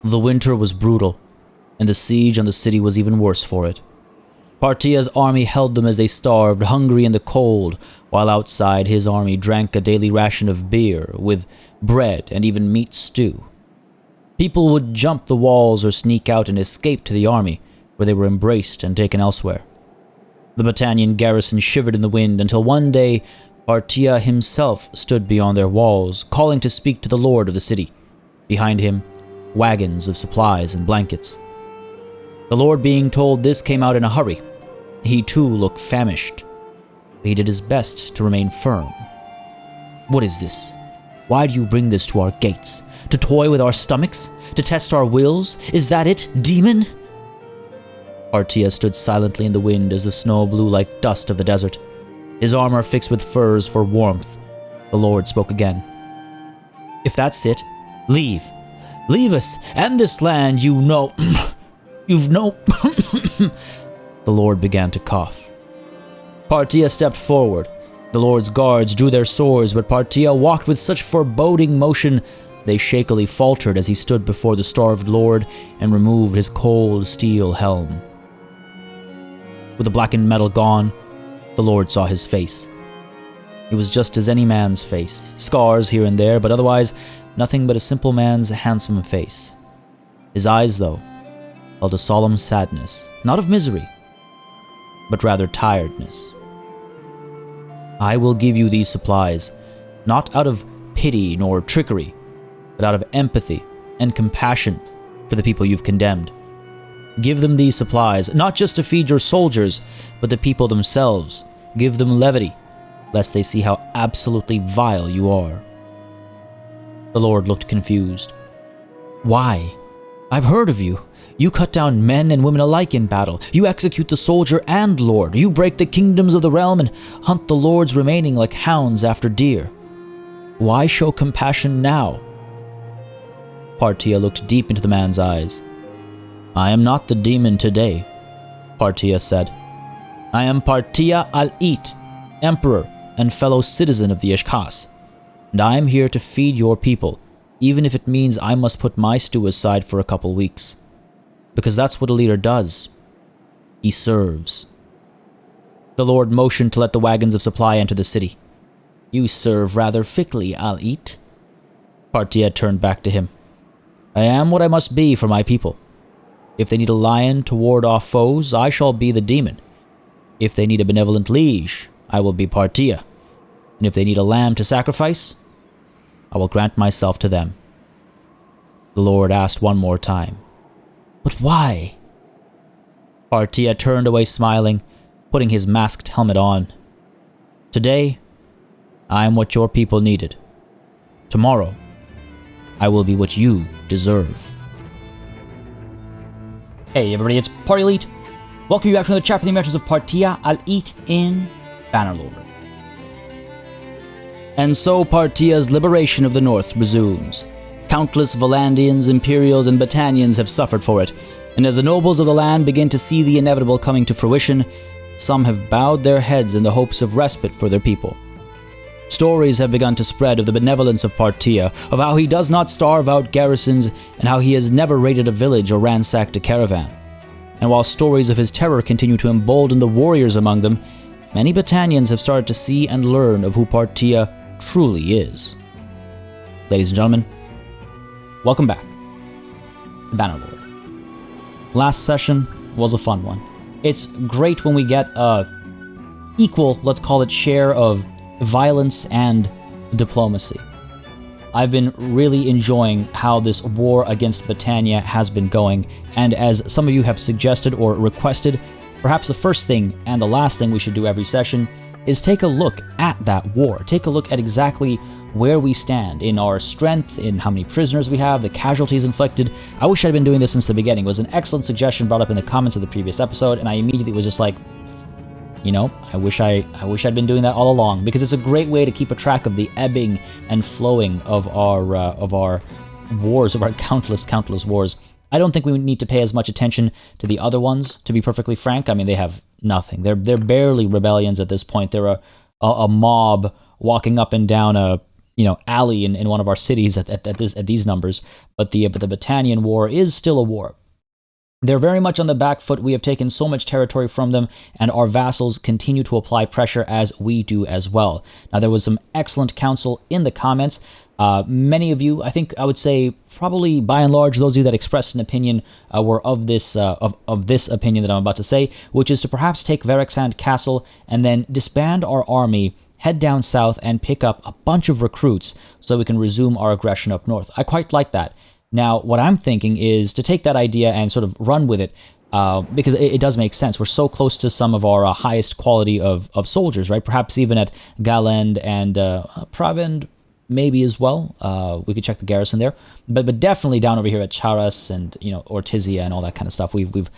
The winter was brutal, and the siege on the city was even worse for it. Partia's army held them as they starved, hungry in the cold, while outside his army drank a daily ration of beer, with bread and even meat stew. People would jump the walls or sneak out and escape to the army, where they were embraced and taken elsewhere. The Battanian garrison shivered in the wind until one day Partia himself stood beyond their walls, calling to speak to the lord of the city. Behind him, wagons of supplies and blankets. The lord, being told this, came out in a hurry. He too looked famished, but he did his best to remain firm. "What is this? Why do you bring this to our gates? To toy with our stomachs? To test our wills? Is that it, demon?" Partia stood silently in the wind as the snow blew like dust of the desert, his armor fixed with furs for warmth. The Lord spoke again. "If that's it, leave. Leave us and this land you've no... The Lord began to cough. Partia stepped forward. The Lord's guards drew their swords, but Partia walked with such foreboding motion they shakily faltered as he stood before the starved Lord and removed his cold steel helm. With the blackened metal gone, the Lord saw his face. It was just as any man's face, scars here and there, but otherwise nothing but a simple man's handsome face. His eyes, though, held a solemn sadness, not of misery, but rather tiredness. "I will give you these supplies, not out of pity nor trickery, but out of empathy and compassion for the people you've condemned. Give them these supplies, not just to feed your soldiers, but the people themselves. Give them levity, lest they see how absolutely vile you are." The Lord looked confused. "Why? I've heard of you. You cut down men and women alike in battle. You execute the soldier and lord. You break the kingdoms of the realm and hunt the lords remaining like hounds after deer. Why show compassion now?" Partia looked deep into the man's eyes. "I am not the demon today," Partia said. "I am Partia al-It, emperor and fellow citizen of the Ishkas, and I am here to feed your people, even if it means I must put my stew aside for a couple weeks. Because that's what a leader does. He serves." The Lord motioned to let the wagons of supply enter the city. "You serve rather thickly, al-It." Partia turned back to him. "I am what I must be for my people. If they need a lion to ward off foes, I shall be the demon. If they need a benevolent liege, I will be Partia. And if they need a lamb to sacrifice, I will grant myself to them." The Lord asked one more time, "But why?" Partia turned away smiling, putting his masked helmet on. "Today, I am what your people needed. Tomorrow, I will be what you deserve." Hey everybody, it's Party Elite. Welcome you back to another chapter in the adventures of Partia al-It in Bannerlord. And so Partia's liberation of the North resumes. Countless Valandians, Imperials, and Battanians have suffered for it, and as the nobles of the land begin to see the inevitable coming to fruition, some have bowed their heads in the hopes of respite for their people. Stories have begun to spread of the benevolence of Partia, of how he does not starve out garrisons, and how he has never raided a village or ransacked a caravan. And while stories of his terror continue to embolden the warriors among them, many Battanians have started to see and learn of who Partia truly is. Ladies and gentlemen, welcome back to Bannerlord. Last session was a fun one. It's great when we get a equal, let's call it, share of violence and diplomacy. I've been really enjoying how this war against Battania has been going, and as some of you have suggested or requested, perhaps the first thing and the last thing we should do every session is take a look at that war. Take a look at exactly where we stand in our strength, in how many prisoners we have, the casualties inflicted. I wish I'd been doing this since the beginning. It was an excellent suggestion brought up in the comments of the previous episode, and I immediately was just like, you know, I wish I'd been doing that all along, because it's a great way to keep a track of the ebbing and flowing of our wars, of our countless wars. I don't think we need to pay as much attention to the other ones, to be perfectly frank. I mean, they have nothing. They're barely rebellions at this point. They're a mob walking up and down a ally in one of our cities at these numbers. But the Battanian War is still a war. They're very much on the back foot. We have taken so much territory from them, and our vassals continue to apply pressure as we do as well. Now, there was some excellent counsel in the comments. Many of you, I think I would say probably by and large, those of you that expressed an opinion were of this opinion that I'm about to say, which is to perhaps take Varric Castle and then disband our army, head down south, and pick up a bunch of recruits so we can resume our aggression up north. I quite like that. Now, what I'm thinking is to take that idea and sort of run with it, because it does make sense. We're so close to some of our highest quality of soldiers, right? Perhaps even at Galend and Pravend, maybe as well. We could check the garrison there. But definitely down over here at Charas and, Ortizia and all that kind of stuff. We've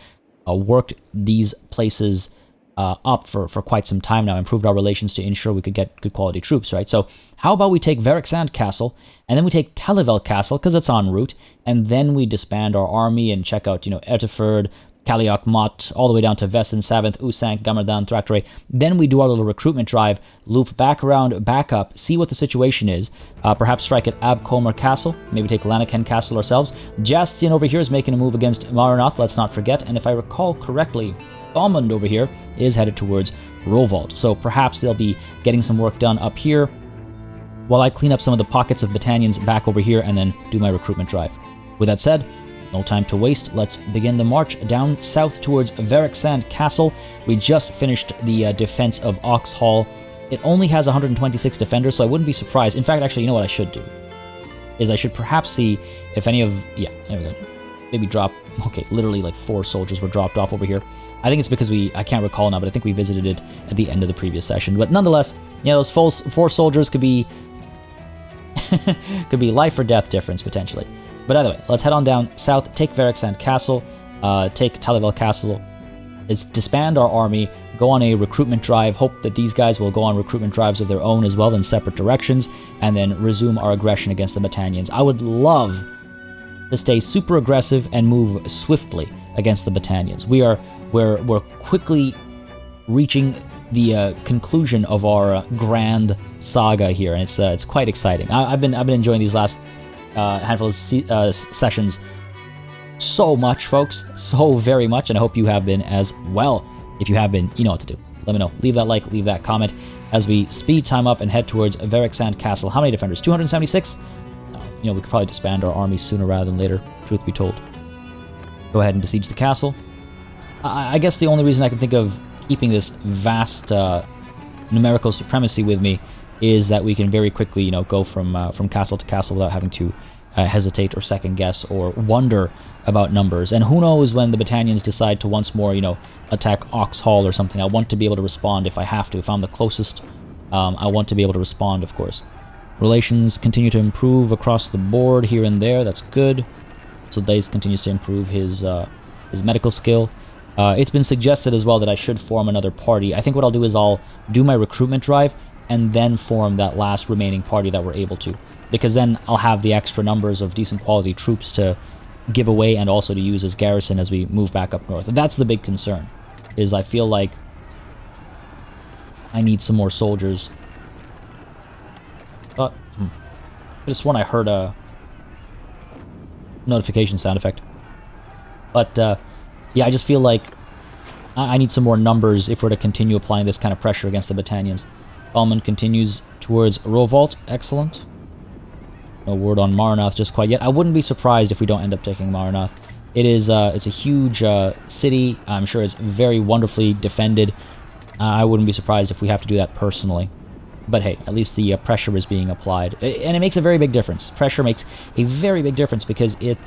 worked these places up for quite some time now, improved our relations to ensure we could get good quality troops, right? So how about we take Varric Castle, and then we take Talabel Castle, because it's en route, and then we disband our army and check out, Erteford, Kaliak Mott, all the way down to Vesen, Savanth, Usank, Gamardan, Thraktere. Then we do our little recruitment drive, loop back around, back up, see what the situation is, perhaps strike at Abcomer Castle, maybe take Lanaken Castle ourselves. Jastian over here is making a move against Maranath, let's not forget, and if I recall correctly, Thomund over here is headed towards Rovolt, so perhaps they'll be getting some work done up here, while I clean up some of the pockets of Battanians back over here and then do my recruitment drive. With that said, no time to waste, let's begin the march down south towards Varric Castle. We just finished the defense of Ox Hall. It only has 126 defenders, so I wouldn't be surprised. In fact, actually, you know what I should do? Is I should perhaps see if any of... Yeah, there we go. Maybe drop... Okay, literally like 4 soldiers were dropped off over here. I think it's because I can't recall now, but I think we visited it at the end of the previous session. But nonetheless, those 4 soldiers could be... could be life or death difference, potentially. But either way, let's head on down south, take Varric Castle, take Talabel Castle, let's disband our army, go on a recruitment drive, hope that these guys will go on recruitment drives of their own as well in separate directions, and then resume our aggression against the Battanians. I would love to stay super aggressive and move swiftly against the Battanians. We're quickly reaching the conclusion of our grand saga here, and it's quite exciting. I've been enjoying these last handful of sessions so much, folks, so very much, and I hope you have been as well. If you have been, you know what to do. Let me know. Leave that like, leave that comment as we speed time up and head towards Varric Castle. How many defenders? 276? We could probably disband our army sooner rather than later, truth be told. Go ahead and besiege the castle. I guess the only reason I can think of keeping this vast numerical supremacy with me is that we can very quickly, go from castle to castle without having to hesitate or second guess or wonder about numbers. And who knows when the Battanians decide to once more, attack Ox Hall or something. I want to be able to respond if I have to. If I'm the closest, I want to be able to respond, of course. Relations continue to improve across the board here and there. That's good. So Daze continues to improve his medical skill. It's been suggested as well that I should form another party. I think what I'll do is I'll do my recruitment drive and then form that last remaining party that we're able to. Because then I'll have the extra numbers of decent quality troops to give away and also to use as garrison as we move back up north. And that's the big concern, is I feel like I need some more soldiers. But just when I heard a notification sound effect. But yeah, I just feel like I need some more numbers if we're to continue applying this kind of pressure against the Battanians. Almond continues towards Rovolt. Excellent. No word on Maranath just quite yet. I wouldn't be surprised if we don't end up taking Maranath. It's a huge city. I'm sure it's very wonderfully defended. I wouldn't be surprised if we have to do that personally. But hey, at least the pressure is being applied. And it makes a very big difference. Pressure makes a very big difference because it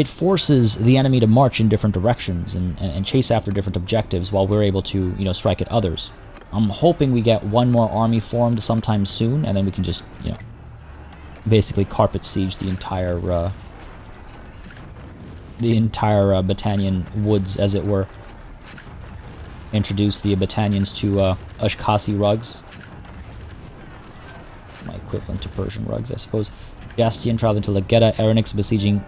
forces the enemy to march in different directions and chase after different objectives while we're able to, strike at others. I'm hoping we get one more army formed sometime soon, and then we can just, basically carpet siege the entire Battanian woods, as it were. Introduce the Battanians to Ashkasi rugs. My equivalent to Persian rugs, I suppose. Jastian traveling to Legeta. Erinix besieging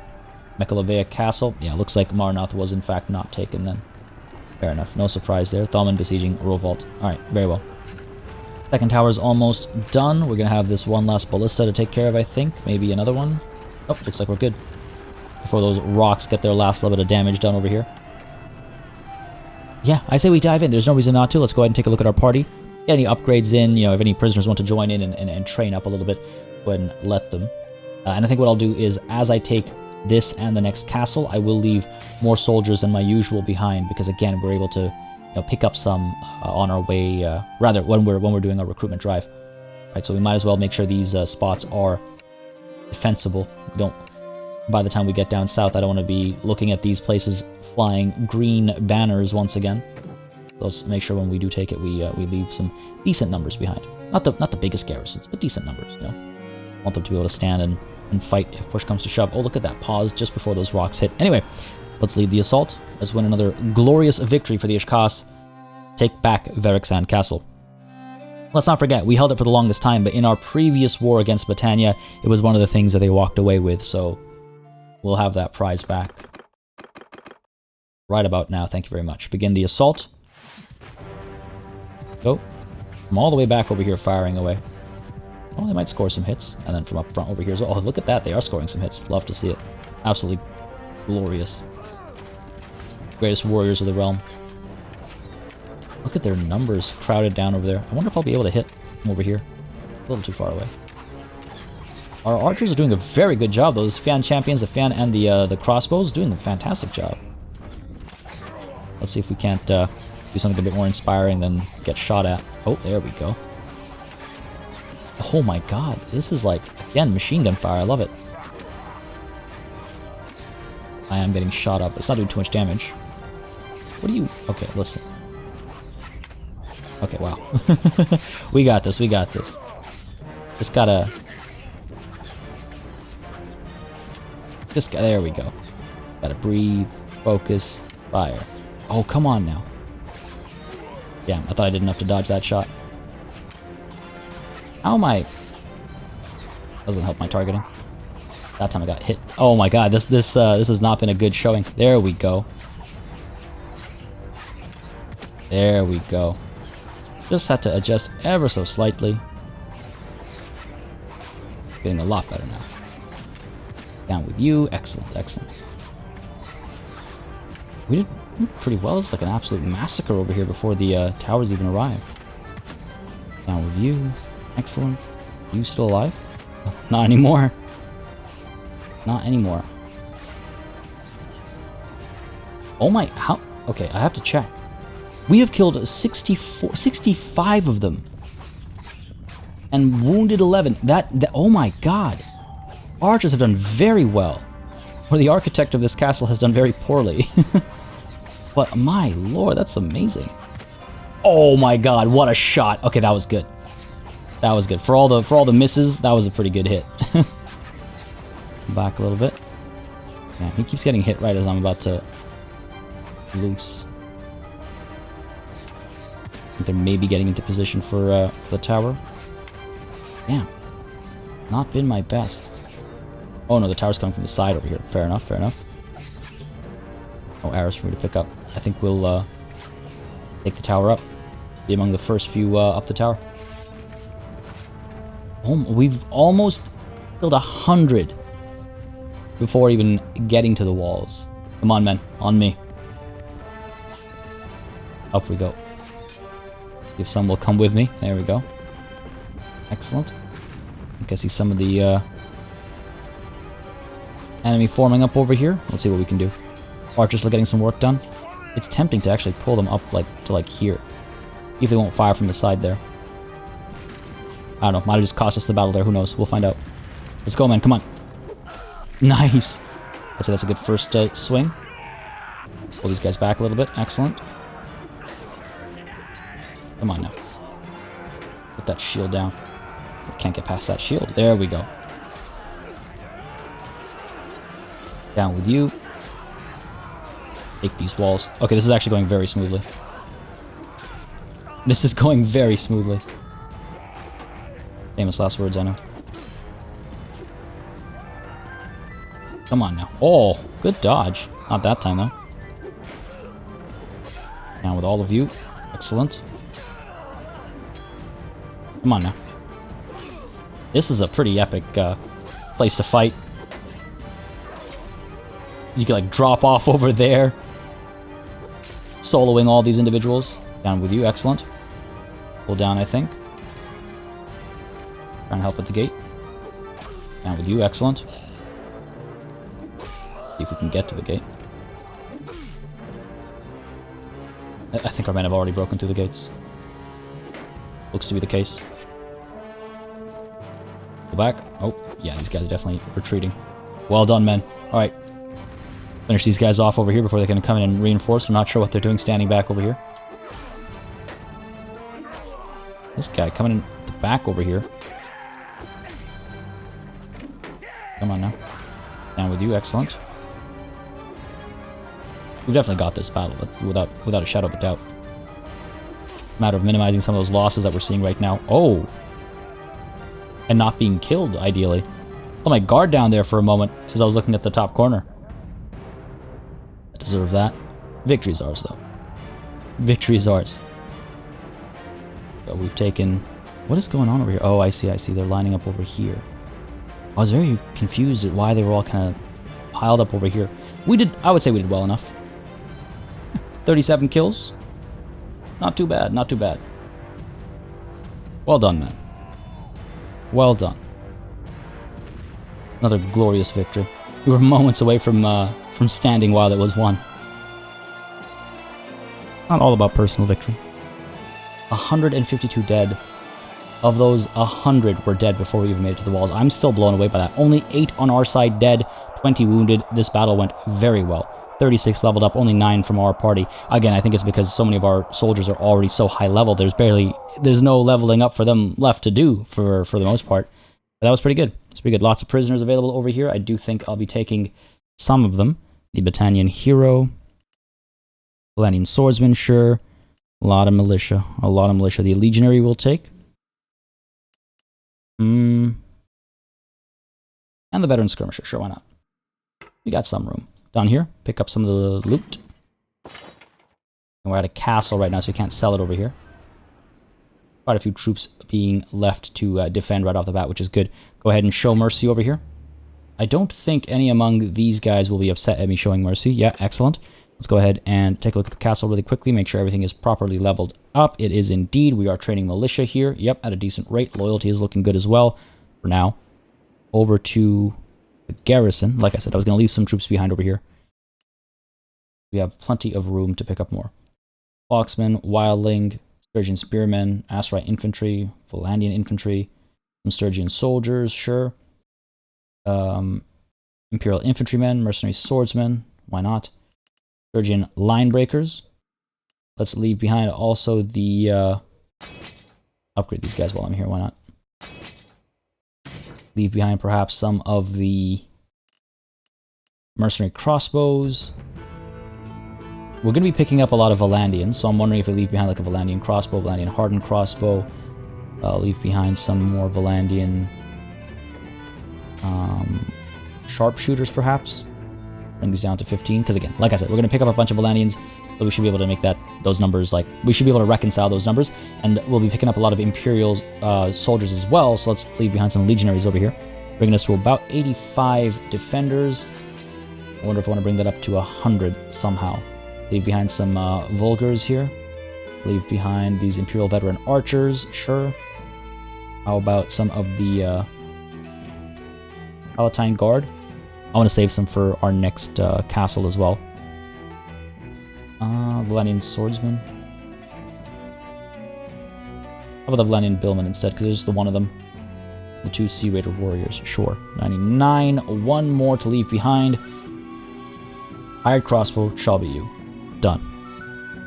Mekalavea Castle. Yeah, looks like Maranath was in fact not taken then. Fair enough. No surprise there. Thomund besieging Rovolt. Alright, very well. Second tower is almost done. We're going to have this one last ballista to take care of, I think. Maybe another one. Oh, looks like we're good. Before those rocks get their last little bit of damage done over here. Yeah, I say we dive in. There's no reason not to. Let's go ahead and take a look at our party. Get any upgrades in. You know, if any prisoners want to join in and train up a little bit, go ahead and let them. And I think what I'll do is, as I take this and the next castle, I will leave more soldiers than my usual behind. Because, again, we're able to pick up some on our way, rather, when we're doing our recruitment drive. Right, so we might as well make sure these spots are defensible. We don't... By the time we get down south, I don't want to be looking at these places flying green banners once again. Let's make sure when we do take it, we leave some decent numbers behind. Not the biggest garrisons, but decent numbers. You know, want them to be able to stand and fight if push comes to shove. Oh, look at that pause just before those rocks hit. Anyway, let's lead the assault. Let's win another glorious victory for the Ishkas. Take back Varric Castle. Let's not forget, we held it for the longest time, but in our previous war against Britannia, it was one of the things that they walked away with. So we'll have that prize back right about now. Thank you very much. Begin the assault. Go. From all the way back over here, firing away. Oh, they might score some hits. And then from up front over here as well. Oh, look at that. They are scoring some hits. Love to see it. Absolutely glorious. Greatest warriors of the realm. Look at their numbers crowded down over there. I wonder if I'll be able to hit from over here. A little too far away. Our archers are doing a very good job. Those fan champions, the fan and the crossbows, doing a fantastic job. Let's see if we can't do something a bit more inspiring than get shot at. Oh, there we go. Oh my god, this is like, again, machine gun fire. I love it. I am getting shot up. It's not doing too much damage. What do you... Okay, listen. Okay, wow. We got this, we got this. Just gotta... there we go. Gotta breathe, focus, fire. Oh, come on now. Damn, I thought I did enough to dodge that shot. How am I... Doesn't help my targeting. That time I got hit. Oh my god, this has not been a good showing. There we go. There we go. Just had to adjust ever so slightly. Getting a lot better now. Down with you. Excellent, excellent. We did pretty well. It's like an absolute massacre over here before the towers even arrived. Down with you. Excellent. You still alive? Oh, not anymore. Not anymore. Oh my... How... Okay, I have to check. We have killed 65 of them. And wounded 11. That oh my god. Archers have done very well. Or the architect of this castle has done very poorly. But my lord, that's amazing. Oh my god, what a shot. Okay, that was good. That was good. For all the misses, that was a pretty good hit. Back a little bit. Yeah, he keeps getting hit right as I'm about to loose. They're maybe getting into position for the tower. Damn. Not been my best. Oh no, the tower's coming from the side over here. Fair enough, fair enough. Oh, arrows for me to pick up. I think we'll take the tower up. Be among the first few up the tower. Oh, we've almost killed 100 before even getting to the walls. Come on, men. On me. Up we go. If some will come with me. There we go. Excellent. I can see some of the enemy forming up over here. Let's see what we can do. Archers are getting some work done. It's tempting to actually pull them up to here. If they won't fire from the side there. I don't know. Might have just cost us the battle there. Who knows? We'll find out. Let's go, man. Come on. Nice. I'd say that's a good first swing. Pull these guys back a little bit. Excellent. Come on now. Put that shield down. Can't get past that shield. There we go. Down with you. Take these walls. Okay, this is actually going very smoothly. This is going very smoothly. Famous last words, I know. Come on now. Oh, good dodge. Not that time, though. Down with all of you. Excellent. Come on now. This is a pretty epic place to fight. You can like drop off over there. Soloing all these individuals. Down with you, excellent. Pull down, I think. Trying to help at the gate. Down with you, excellent. See if we can get to the gate. I think our men have already broken through the gates. Looks to be the case. Go back. Oh, yeah, these guys are definitely retreating. Well done, men. Alright. Finish these guys off over here before they can come in and reinforce. I'm not sure what they're doing standing back over here. This guy coming in the back over here. Come on now. Down with you, excellent. We've definitely got this battle, but without a shadow of a doubt. Matter of minimizing some of those losses that we're seeing right now. Oh! And not being killed, ideally. Put my guard down there for a moment as I was looking at the top corner. I deserve that. Victory's ours, though. Victory's ours. So we've taken... What is going on over here? Oh, I see. They're lining up over here. I was very confused at why they were all kind of piled up over here. I would say we did well enough. 37 kills. Not too bad, not too bad. Well done, man. Well done. Another glorious victory. We were moments away from standing while it was won. Not all about personal victory. 152 dead. Of those, 100 were dead before we even made it to the walls. I'm still blown away by that. Only 8 on our side dead, 20 wounded. This battle went very well. 36 leveled up, only 9 from our party. Again, I think it's because so many of our soldiers are already so high level. There's no leveling up for them left to do for the most part. But that was pretty good. It's pretty good. Lots of prisoners available over here. I do think I'll be taking some of them. The Battanian Hero. Valenian Swordsman, sure. A lot of militia. A lot of militia. The Legionary will take. And the Veteran Skirmisher, sure, why not? We got some room. Down here, pick up some of the loot. And we're at a castle right now, so we can't sell it over here. Quite a few troops being left to defend right off the bat, which is good. Go ahead and show mercy over here. I don't think any among these guys will be upset at me showing mercy. Yeah, excellent. Let's go ahead and take a look at the castle really quickly, make sure everything is properly leveled up. It is indeed. We are training militia here. Yep, at a decent rate. Loyalty is looking good as well for now. Over to the garrison. Like I said, I was going to leave some troops behind over here. We have plenty of room to pick up more. Foxmen, Wildling, Sturgian Spearmen, Aserai Infantry, Valandian Infantry, some Sturgian Soldiers, sure. Imperial Infantrymen, Mercenary Swordsmen, why not? Sturgian Linebreakers. Let's leave behind also the... upgrade these guys while I'm here, why not? Leave behind perhaps some of the Mercenary Crossbows. We're going to be picking up a lot of Valandians, so I'm wondering if we leave behind like a Valandian Crossbow, Valandian Hardened Crossbow. Leave behind some more Valandian Sharpshooters, perhaps. Bring these down to 15, because again, like I said, we're going to pick up a bunch of Valandians, so we should be able to make those numbers, like, we should be able to reconcile those numbers, and we'll be picking up a lot of Imperial soldiers as well, so let's leave behind some Legionaries over here, bringing us to about 85 Defenders. I wonder if I want to bring that up to 100 somehow. Leave behind some Vulgars here. Leave behind these Imperial Veteran Archers, sure. How about some of the Palatine Guard? I want to save some for our next castle as well. Valandian Swordsman. How about the Valandian Billmen instead, because there's the one of them. The 2 Sea Raider Warriors, sure. 99, one more to leave behind. Hired Crossbow shall be you. Done.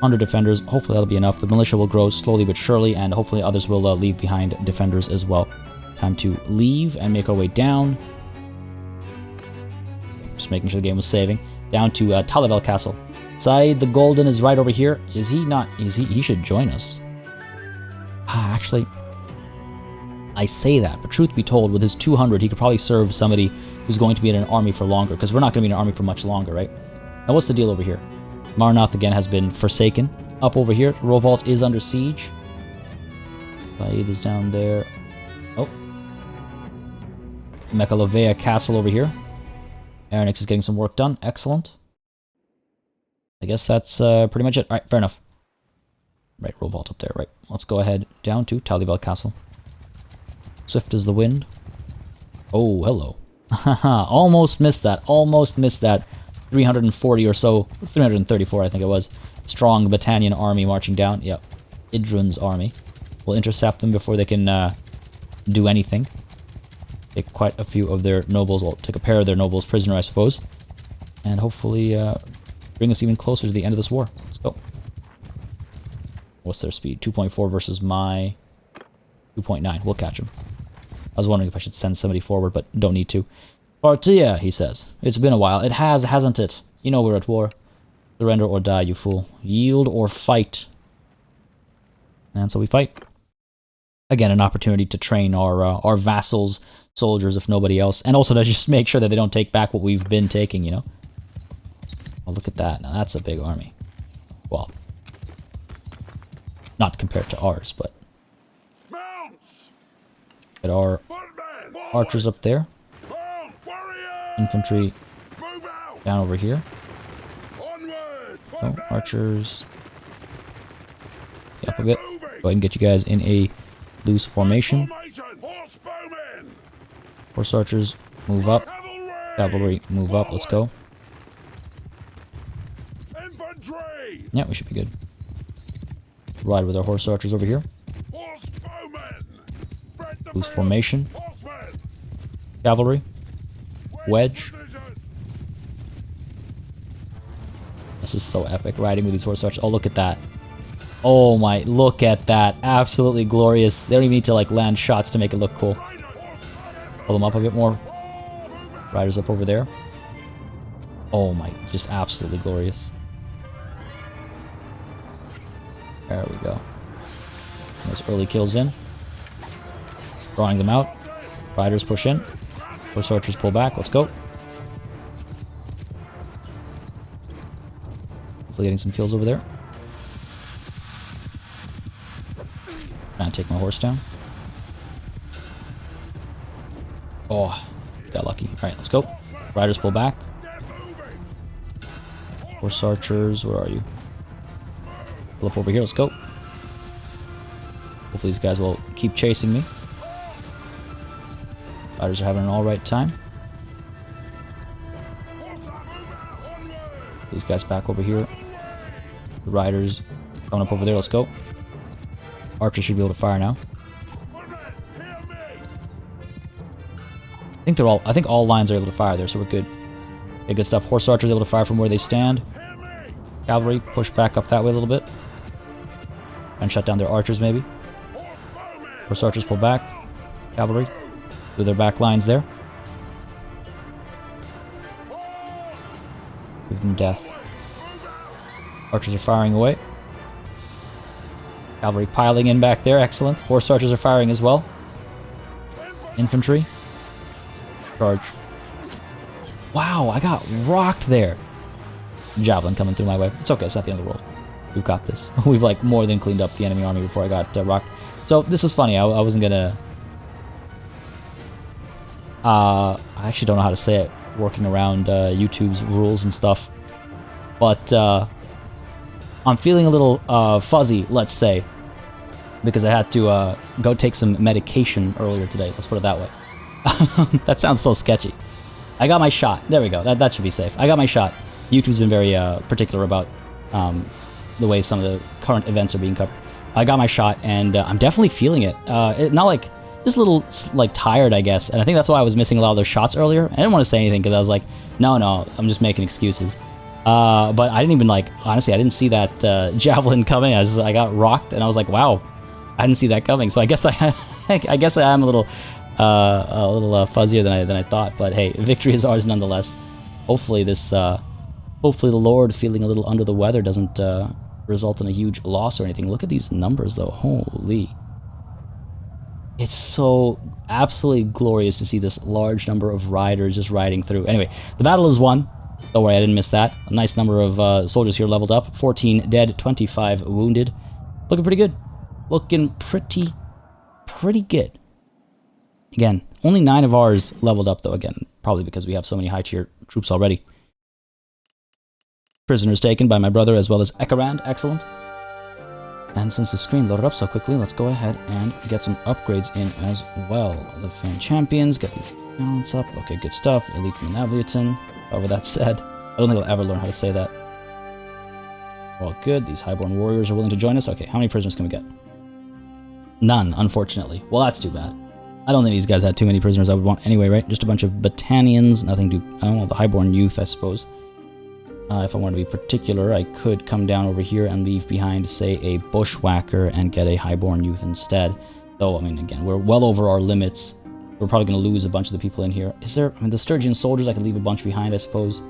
100 defenders, hopefully that'll be enough. The militia will grow slowly but surely, and hopefully others will leave behind defenders as well. Time to leave and make our way down. Just making sure the game was saving. Down to Talabel Castle. Said the Golden is right over here. Is he not? He should join us. Actually, I say that, but truth be told, with his 200, he could probably serve somebody who's going to be in an army for longer, because we're not going to be in an army for much longer, right? Now, what's the deal over here? Marnoth, again, has been forsaken. Up over here, Rovault is under siege. Saeed is down there. Oh. Mekalovea Castle over here. Aronix is getting some work done. Excellent. I guess that's pretty much it. Alright, fair enough. Right, roll vault up there. Right, let's go ahead down to Talabel Castle. Swift as the wind. Oh, hello. Almost missed that. Almost missed that. 340 or so. 334, I think it was. Strong Battanian army marching down. Yep. Idrun's army. We'll intercept them before they can do anything. Take quite a few of their nobles. Well, take a pair of their nobles prisoner, I suppose. And hopefully bring us even closer to the end of this war. Let's go. What's their speed? 2.4 versus my 2.9. We'll catch them. I was wondering if I should send somebody forward, but don't need to. Partia, he says. It's been a while. It has, hasn't it? You know we're at war. Surrender or die, you fool. Yield or fight. And so we fight. Again, an opportunity to train our vassals, soldiers, if nobody else. And also to just make sure that they don't take back what we've been taking, you know? Oh, look at that. Now that's a big army. Well, not compared to ours, but... Get our archers up there. Infantry down over here. So, archers. Up a bit. Go ahead and get you guys in a loose formation. Horse archers, move up. Cavalry, move up. Let's go. Yeah, we should be good. Ride with our horse archers over here. Loose formation. Cavalry. Wedge. This is so epic, riding with these horse archers. Oh, look at that. Oh my, look at that. Absolutely glorious. They don't even need to like land shots to make it look cool. Pull them up a bit more. Riders up over there. Oh my, just absolutely glorious. There we go. Those early kills in. Drawing them out. Riders push in. Horse archers pull back. Let's go. Hopefully getting some kills over there. Trying to take my horse down. Oh, got lucky. Alright, let's go. Riders pull back. Horse archers, where are you? Pull up over here, let's go. Hopefully these guys will keep chasing me. Riders are having an alright time. These guys back over here. The riders coming up over there, let's go. Archers should be able to fire now. I think all lines are able to fire there, so we're good. Okay, good stuff. Horse archers able to fire from where they stand. Cavalry push back up that way a little bit. And shut down their archers maybe. Horse archers pull back. Cavalry do their back lines there. Give them death. Archers are firing away. Cavalry piling in back there. Excellent. Horse archers are firing as well. Infantry. Charge. Wow, I got rocked there. Javelin coming through my way. It's okay, it's not the end of the world. We've got this. We've like more than cleaned up the enemy army before I got rocked. So this is funny. I wasn't gonna... I actually don't know how to say it, working around YouTube's rules and stuff. But I'm feeling a little fuzzy, let's say, because I had to go take some medication earlier today. Let's put it that way. That sounds so sketchy. I got my shot. There we go. That should be safe. I got my shot. YouTube's been very particular about the way some of the current events are being covered. I got my shot, and I'm definitely feeling it. Not like... just a little, like, tired, I guess. And I think that's why I was missing a lot of those shots earlier. I didn't want to say anything, because I was like, no, I'm just making excuses. But I didn't even, like, honestly, I didn't see that javelin coming. I got rocked, and I was like, wow, I didn't see that coming. So I guess I guess I am a little fuzzier than I thought. But hey, victory is ours nonetheless. Hopefully hopefully the Lord feeling a little under the weather doesn't result in a huge loss or anything. Look at these numbers, though. Holy. It's so absolutely glorious to see this large number of riders just riding through. Anyway, the battle is won. Don't worry, I didn't miss that. A nice number of soldiers here leveled up. 14 dead, 25 wounded. Looking pretty good. Looking pretty pretty good. Again, only 9 of ours leveled up, though. Again, probably because we have so many high-tier troops already. Prisoners taken by my brother as well as Ekarand. Excellent. And since the screen loaded up so quickly, let's go ahead and get some upgrades in as well. The Fan Champions, get these talents up. Okay, good stuff. Elite Manaviaton, however that's said. I don't think I'll ever learn how to say that. All good. These Highborn Warriors are willing to join us. Okay, how many prisoners can we get? None, unfortunately. Well, that's too bad. I don't think these guys had too many prisoners I would want anyway, right? Just a bunch of Battanians, nothing to... I don't know, the Highborn Youth, I suppose. If I wanted to be particular, I could come down over here and leave behind, say, a Bushwhacker and get a Highborn Youth instead. Though, I mean, again, we're well over our limits. We're probably going to lose a bunch of the people in here. Is there... I mean, the Sturgian Soldiers, I could leave a bunch behind, I suppose.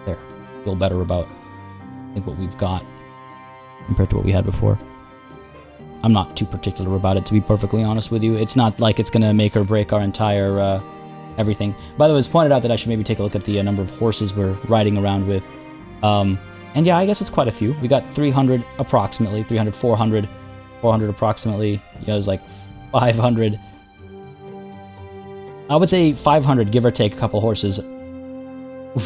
There. Feel better about, I think, what we've got compared to what we had before. I'm not too particular about it, to be perfectly honest with you. It's not like it's going to make or break our entire everything. By the way, it's pointed out that I should maybe take a look at the number of horses we're riding around with. And yeah, I guess it's quite a few. We got 300 approximately, 300, 400, 400 approximately. Yeah, it was like 500. I would say 500, give or take a couple horses,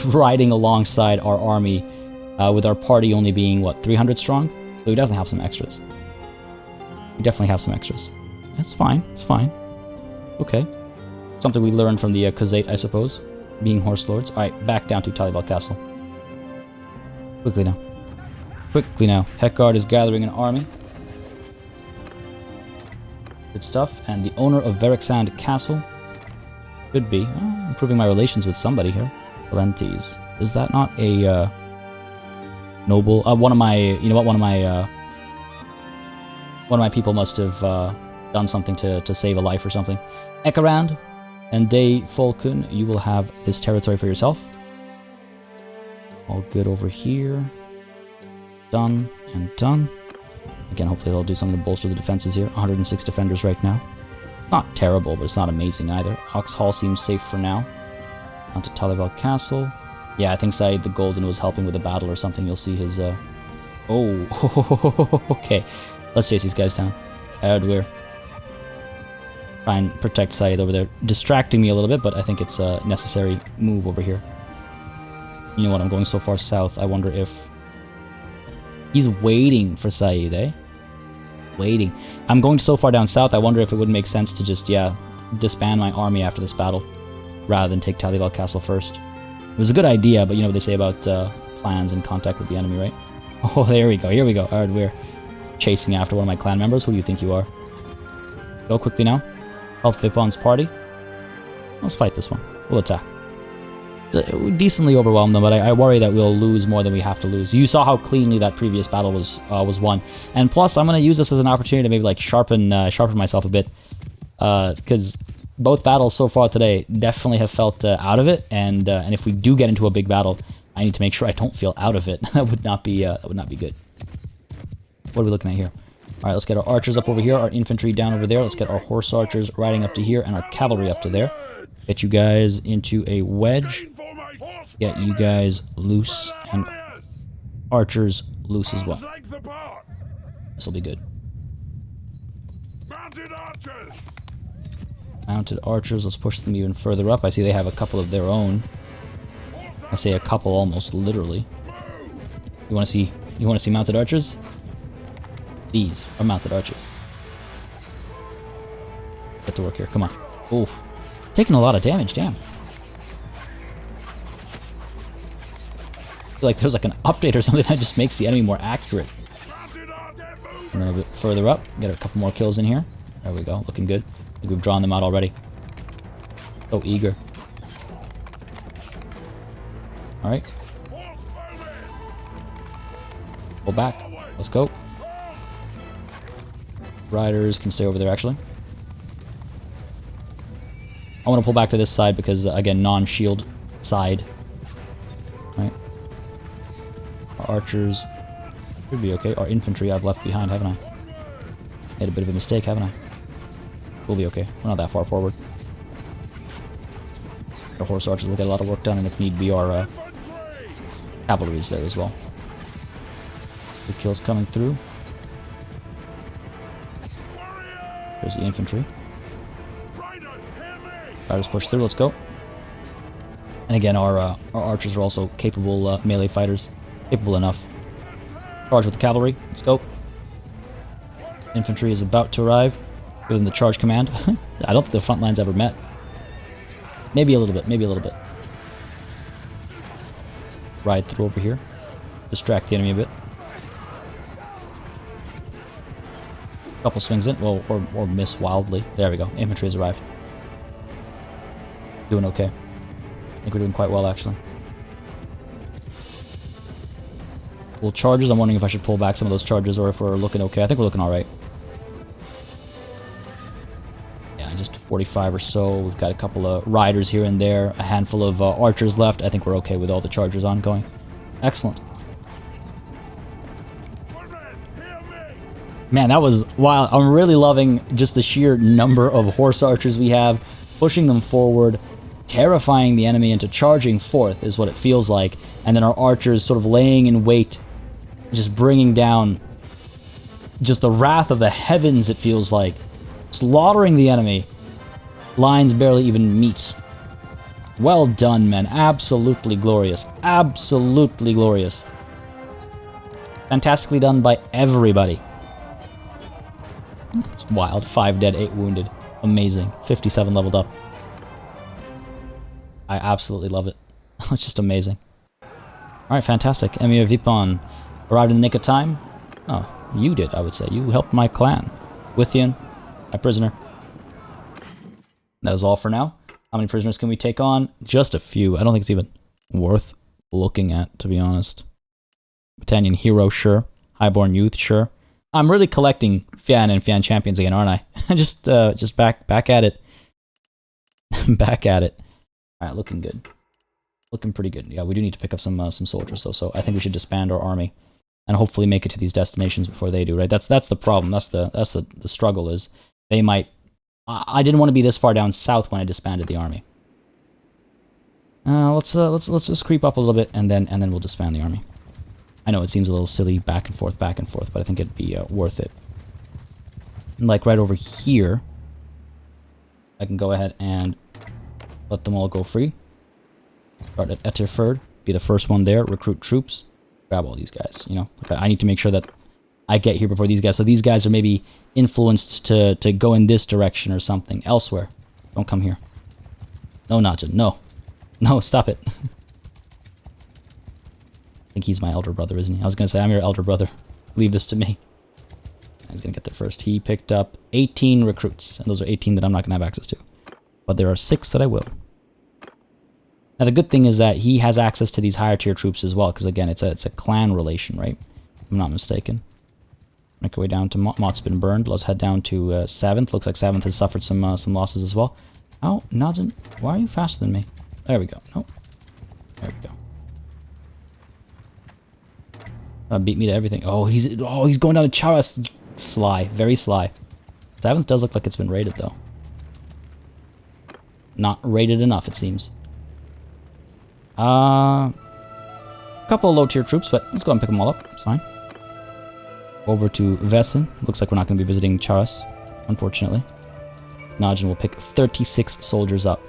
riding alongside our army, with our party only being, what, 300 strong? So we definitely have some extras. We definitely have some extras. That's fine. It's fine. Okay. Something we learned from the Khazate, I suppose. Being horse lords. Alright, back down to Talabel Castle. Quickly now. Quickly now. Heckard is gathering an army. Good stuff. And the owner of Varric Castle could be improving my relations with somebody here. Valentes. Is that not a noble? One of my... You know what? One of my people must have done something to save a life or something. Ekarand and Day Folkun, you will have this territory for yourself. All good over here. Done and done. Again, hopefully they'll do something to bolster the defenses here. 106 defenders right now. Not terrible, but it's not amazing either. Ox Hall seems safe for now. On to Talabel Castle. Yeah, I think Said the Golden was helping with a battle or something. You'll see his... Oh, okay. Let's chase these guys down. Erdweir. Try and protect Said over there. Distracting me a little bit, but I think it's a necessary move over here. You know what, I'm going so far south, I wonder if... He's waiting for Said, eh? Waiting. I'm going so far down south, I wonder if it would make sense to just, yeah, disband my army after this battle, rather than take Talabel Castle first. It was a good idea, but you know what they say about plans and contact with the enemy, right? Oh, there we go, here we go. Erdweir. Chasing after one of my clan members. Who do you think you are? Go quickly now. Help Vipon's party. Let's fight this one. We'll attack. Decently overwhelm them, but I worry that we'll lose more than we have to lose. You saw how cleanly that previous battle was won, and plus I'm going to use this as an opportunity to maybe like sharpen myself a bit, because both battles so far today definitely have felt out of it, and if we do get into a big battle, I need to make sure I don't feel out of it. That would not be good. What are we looking at here? Alright, let's get our archers up over here, our infantry down over there. Let's get our horse archers riding up to here, and our cavalry up to there. Get you guys into a wedge. Get you guys loose, and archers loose as well. This will be good. Mounted archers, let's push them even further up. I see they have a couple of their own. I say a couple almost literally. You want to see mounted archers? These are mounted archers. Get to work here. Come on. Oof. Taking a lot of damage. Damn. I feel like there's like an update or something that just makes the enemy more accurate. A little bit further up. Get a couple more kills in here. There we go. Looking good. I think we've drawn them out already. So eager. Alright. Pull back. Let's go. Riders can stay over there, actually. I want to pull back to this side because, again, non-shield side. Right. Our archers should be okay. Our infantry I've left behind, haven't I? Made a bit of a mistake, haven't I? We'll be okay. We're not that far forward. Our horse archers will get a lot of work done, and if need be, our cavalry is there as well. The kills coming through. There's the infantry. Riders push through, let's go. And again, our archers are also capable melee fighters. Capable enough. Charge with the cavalry, let's go. Infantry is about to arrive within the charge command. I don't think the front lines ever met. Maybe a little bit, maybe a little bit. Ride through over here. Distract the enemy a bit. Couple swings in, well, or miss wildly. There we go, infantry has arrived. Doing okay. I think we're doing quite well, actually. Well, charges, I'm wondering if I should pull back some of those charges or if we're looking okay. I think we're looking alright. Yeah, just 45 or so. We've got a couple of riders here and there. A handful of archers left. I think we're okay with all the chargers ongoing. Excellent. Man, that was wild. I'm really loving just the sheer number of horse archers we have. Pushing them forward. Terrifying the enemy into charging forth is what it feels like. And then our archers sort of laying in wait. Just bringing down just the wrath of the heavens, it feels like. Slaughtering the enemy. Lines barely even meet. Well done, men. Absolutely glorious. Absolutely glorious. Fantastically done by everybody. It's wild. 5 dead, 8 wounded. Amazing. 57 leveled up. I absolutely love it. It's just amazing. Alright, fantastic. Emir Vipon arrived in the nick of time. Oh, you did, I would say. You helped my clan. Withian, my prisoner. That was all for now. How many prisoners can we take on? Just a few. I don't think it's even worth looking at, to be honest. Battalion Hero, sure. Highborn Youth, sure. I'm really collecting Fian and Fian Champions again, aren't I? just back at it. Back at it. Alright, looking good. Looking pretty good. Yeah, we do need to pick up some soldiers, though, so I think we should disband our army. And hopefully make it to these destinations before they do, right? That's the problem. That's the struggle is they might... I didn't want to be this far down south when I disbanded the army. Let's just creep up a little bit, and then we'll disband the army. I know it seems a little silly, back and forth, but I think it'd be worth it. And like right over here, I can go ahead and let them all go free. Start at Etterford, be the first one there, recruit troops, grab all these guys, you know. Like I need to make sure that I get here before these guys, so these guys are maybe influenced to go in this direction or something, elsewhere. Don't come here. No, Najin, no. No, stop it. I think he's my elder brother, isn't he? I was going to say, I'm your elder brother. Leave this to me. He's going to get there first. He picked up 18 recruits, and those are 18 that I'm not going to have access to. But there are 6 that I will. Now, the good thing is that he has access to these higher tier troops as well, because again, it's a clan relation, right? If I'm not mistaken. Make our way down to Mott's been burned. Let's head down to 7th. Looks like 7th has suffered some losses as well. Oh, Najin, why are you faster than me? There we go. Nope. There we go. Beat me to everything. Oh, he's going down to Charas. Sly. Very sly. 7th does look like it's been raided, though. Not raided enough, it seems. A couple of low-tier troops, but let's go and pick them all up. It's fine. Over to Vesen. Looks like we're not going to be visiting Charas, unfortunately. Najin will pick 36 soldiers up.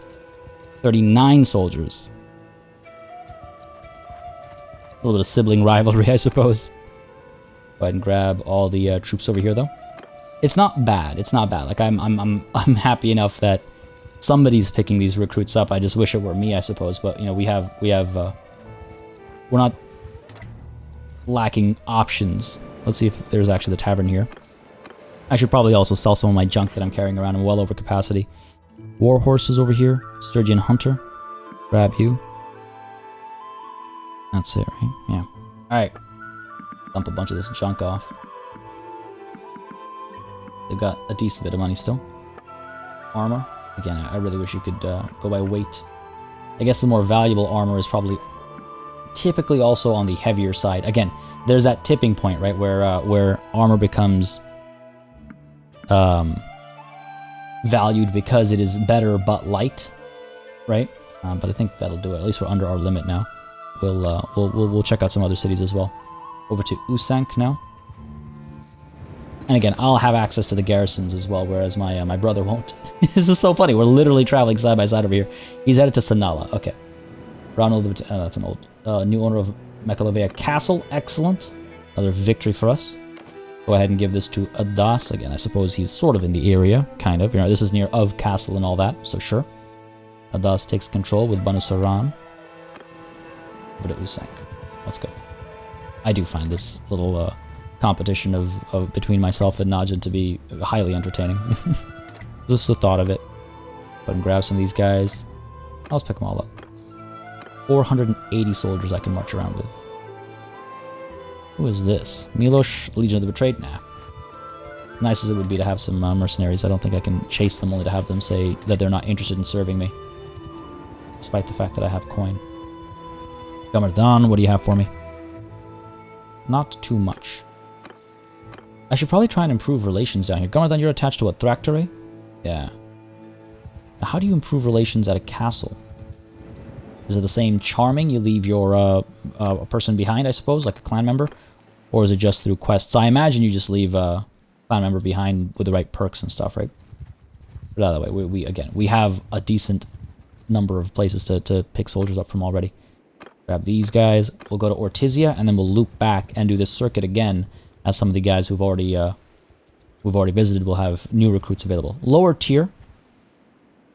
39 soldiers. A little bit of sibling rivalry, I suppose. Go ahead and grab all the troops over here, though. It's not bad. It's not bad. Like I'm happy enough that somebody's picking these recruits up. I just wish it were me, I suppose. But you know, we're not lacking options. Let's see if there's actually the tavern here. I should probably also sell some of my junk that I'm carrying around. I'm well over capacity. War horses over here. Sturgeon Hunter. Grab you. That's it, right? Yeah. Alright. Dump a bunch of this junk off. They've got a decent bit of money still. Armor. Again, I really wish you could go by weight. I guess the more valuable armor is probably typically also on the heavier side. Again, there's that tipping point, right, where armor becomes valued because it is better but light, right? But I think that'll do it. At least we're under our limit now. We'll check out some other cities as well. Over to Usank now. And again, I'll have access to the garrisons as well, whereas my brother won't. This is so funny. We're literally traveling side by side over here. He's headed to Sanala. Okay. Ronald, that's an old new owner of Mekalovea Castle. Excellent. Another victory for us. Go ahead and give this to Adas. Again, I suppose he's sort of in the area, kind of. You know, this is near of Castle and all that, so sure. Adas takes control with Banu Saran. Over to Usank. Let's go. I do find this little competition of between myself and Najin to be highly entertaining. Just the thought of it. Go ahead and grab some of these guys. Let's pick them all up. 480 soldiers I can march around with. Who is this? Milosh, Legion of the Betrayed? Nah. Nice as it would be to have some mercenaries, I don't think I can chase them only to have them say that they're not interested in serving me. Despite the fact that I have coin. Gamardan, what do you have for me? Not too much. I should probably try and improve relations down here. Gamardan, you're attached to what? Thractore? Yeah. Now, how do you improve relations at a castle? Is it the same charming? You leave your a person behind, I suppose, like a clan member? Or is it just through quests? I imagine you just leave a clan member behind with the right perks and stuff, right? But either way, we have a decent number of places to pick soldiers up from already. Grab these guys. We'll go to Ortizia, and then we'll loop back and do this circuit again, as some of the guys who've already visited will have new recruits available. Lower tier.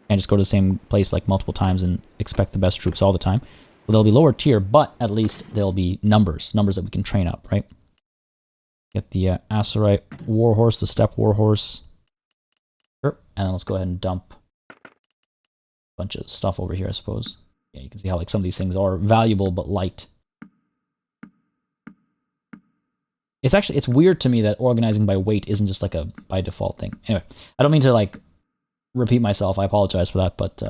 And just go to the same place like multiple times and expect the best troops all the time. Well, they'll be lower tier, but at least they'll be numbers that we can train up, right? Get the Aserai Warhorse, the Steppe Warhorse. Sure. And then let's go ahead and dump a bunch of stuff over here, I suppose. Yeah, you can see how like some of these things are valuable but light. It's weird to me that organizing by weight isn't just like a by default thing. Anyway, I don't mean to like repeat myself. I apologize for that, but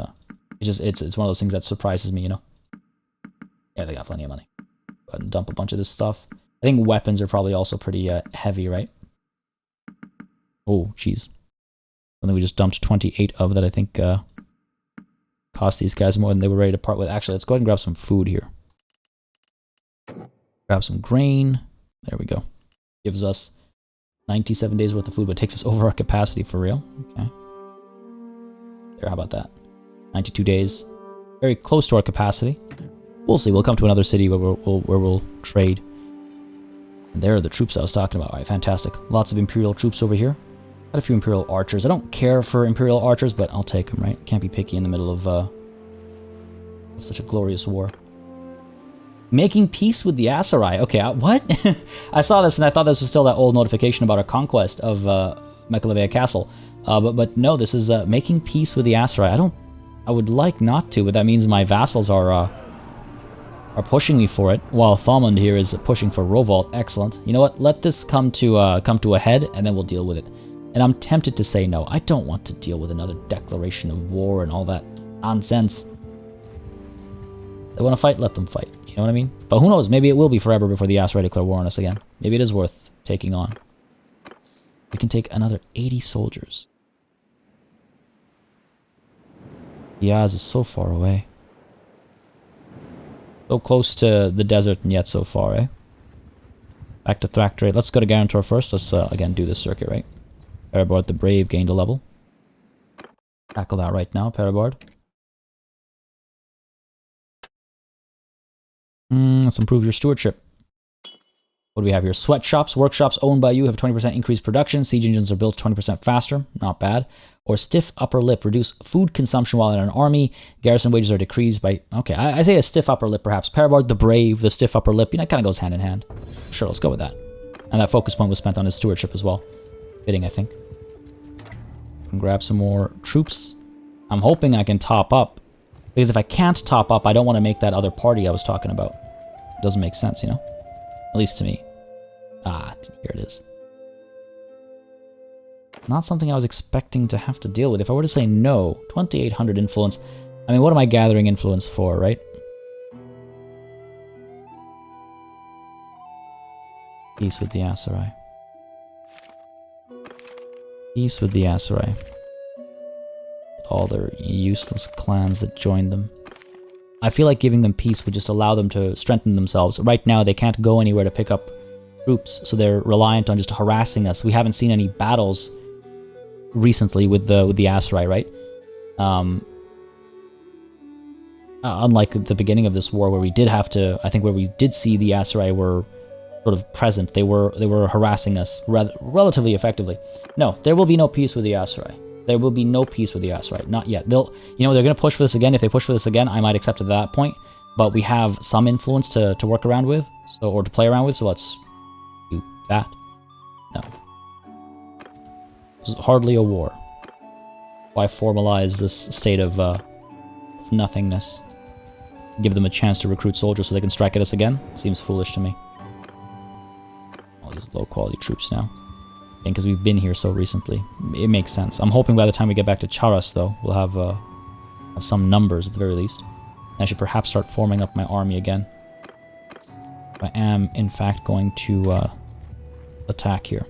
it's one of those things that surprises me, you know. Yeah, they got plenty of money. Go ahead and dump a bunch of this stuff. I think weapons are probably also pretty heavy, right? Oh, jeez. Something we just dumped 28 of that I think cost these guys more than they were ready to part with. Actually, let's go ahead and grab some food here. Grab some grain. There we go. Gives us 97 days worth of food, but takes us over our capacity for real. Okay. There, how about that? 92 days. Very close to our capacity. We'll see. We'll come to another city where we'll trade. And there are the troops I was talking about. All right, fantastic. Lots of Imperial troops over here. Got a few Imperial archers. I don't care for Imperial archers, but I'll take them, right? Can't be picky in the middle of such a glorious war. Making peace with the Aserai. Okay, what? I saw this and I thought this was still that old notification about our conquest of Mekalovea Castle. But no, this is making peace with the Aserai. I would like not to, but that means my vassals are pushing me for it, while Thomund here is pushing for Rovolt. Excellent. You know what? Let this come to a head, and then we'll deal with it. And I'm tempted to say no. I don't want to deal with another declaration of war and all that nonsense. They want to fight? Let them fight. You know what I mean? But who knows? Maybe it will be forever before the Aserai declare war on us again. Maybe it is worth taking on. We can take another 80 soldiers. Yaz is so far away. So close to the desert and yet so far, eh? Back to Thractore. Let's go to Garantor first. Let's, again, do this circuit, right? Parabard the Brave gained a level. Tackle that right now, Parabard. Let's improve your stewardship. What do we have here? Sweatshops, workshops owned by you have 20% increased production. Siege engines are built 20% faster. Not bad. Or stiff upper lip. Reduce food consumption while in an army. Garrison wages are decreased by... Okay, I say a stiff upper lip perhaps. Parabard the Brave, the stiff upper lip. You know, it kind of goes hand in hand. Sure, let's go with that. And that focus point was spent on his stewardship as well. Fitting, I think. And grab some more troops. I'm hoping I can top up. Because if I can't top up, I don't want to make that other party I was talking about. It doesn't make sense, you know? At least to me. Ah, here it is. Not something I was expecting to have to deal with. If I were to say no, 2,800 influence. I mean, what am I gathering influence for, right? Peace with the Aserai. Peace with the Aserai. All their useless clans that joined them. I feel like giving them peace would just allow them to strengthen themselves. Right now, they can't go anywhere to pick up troops, so they're reliant on just harassing us. We haven't seen any battles recently with the Aserai, right? Unlike the beginning of this war, where we did have to, I think, where we did see the Aserai were sort of present. They were harassing us relatively effectively. No, there will be no peace with the Aserai. There will be no peace with the Aserai. Not yet. They're going to push for this again. If they push for this again, I might accept at that point. But we have some influence to work around with, or to play around with. So let's do that. No, this is hardly a war. Why formalize this state of nothingness? Give them a chance to recruit soldiers so they can strike at us again? Seems foolish to me. All these low-quality troops now. And because we've been here so recently, it makes sense. I'm hoping by the time we get back to Charas, though, we'll have some numbers at the very least. I should perhaps start forming up my army again. I am, in fact, going to attack here.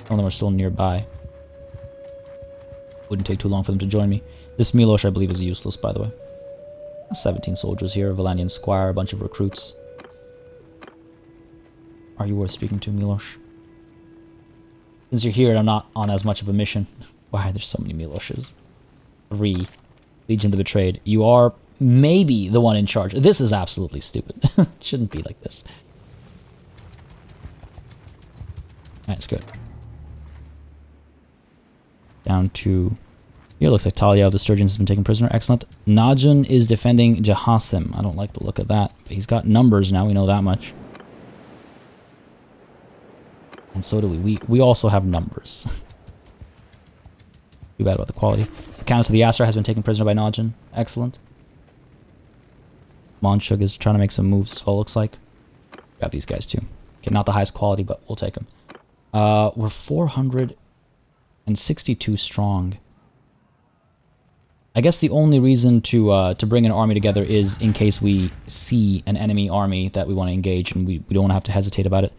Some of them are still nearby. Wouldn't take too long for them to join me. This Milosh, I believe, is useless, by the way. 17 soldiers here, a Valanian squire, a bunch of recruits. Are you worth speaking to, Milosh? Since you're here and I'm not on as much of a mission. Why are there so many Miloshes? 3. Legion of the Betrayed. You are maybe the one in charge. This is absolutely stupid. It shouldn't be like this. That's good. Down to... Here, looks like Talia of the Sturgeons has been taken prisoner. Excellent. Najun is defending Jahasim. I don't like the look of that. But he's got numbers now, we know that much. And so do we. We also have numbers. Too bad about the quality. The Countess of the Aster has been taken prisoner by Najun. Excellent. Monshug is trying to make some moves as well, looks like. Got these guys too. Okay, not the highest quality, but we'll take them. We're 462 strong. I guess the only reason to bring an army together is in case we see an enemy army that we want to engage, and we don't want to have to hesitate about it.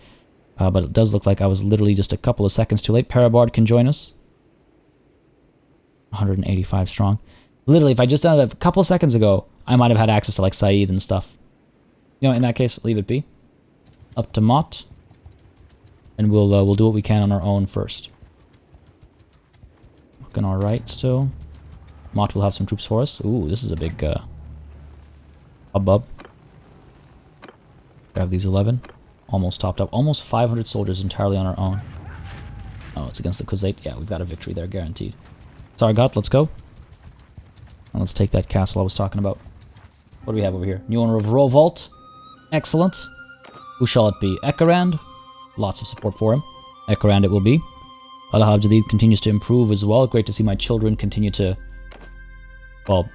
But it does look like I was literally just a couple of seconds too late. Parabard can join us. 185 strong. Literally, if I just done it a couple of seconds ago, I might have had access to like Saeed and stuff. You know, in that case, leave it be. Up to Mott. And we'll do what we can on our own first. Looking alright still. Mott will have some troops for us. Ooh, this is a big hubbub. Grab these 11. Almost topped up. Almost 500 soldiers entirely on our own. Oh, it's against the Khuzait. Yeah, we've got a victory there, guaranteed. Sargat, let's go. And let's take that castle I was talking about. What do we have over here? New owner of Rovolt. Excellent. Who shall it be? Ekarand. Lots of support for him. Ekarand it will be. Alahab Jadid continues to improve as well. Great to see my children continue to, well,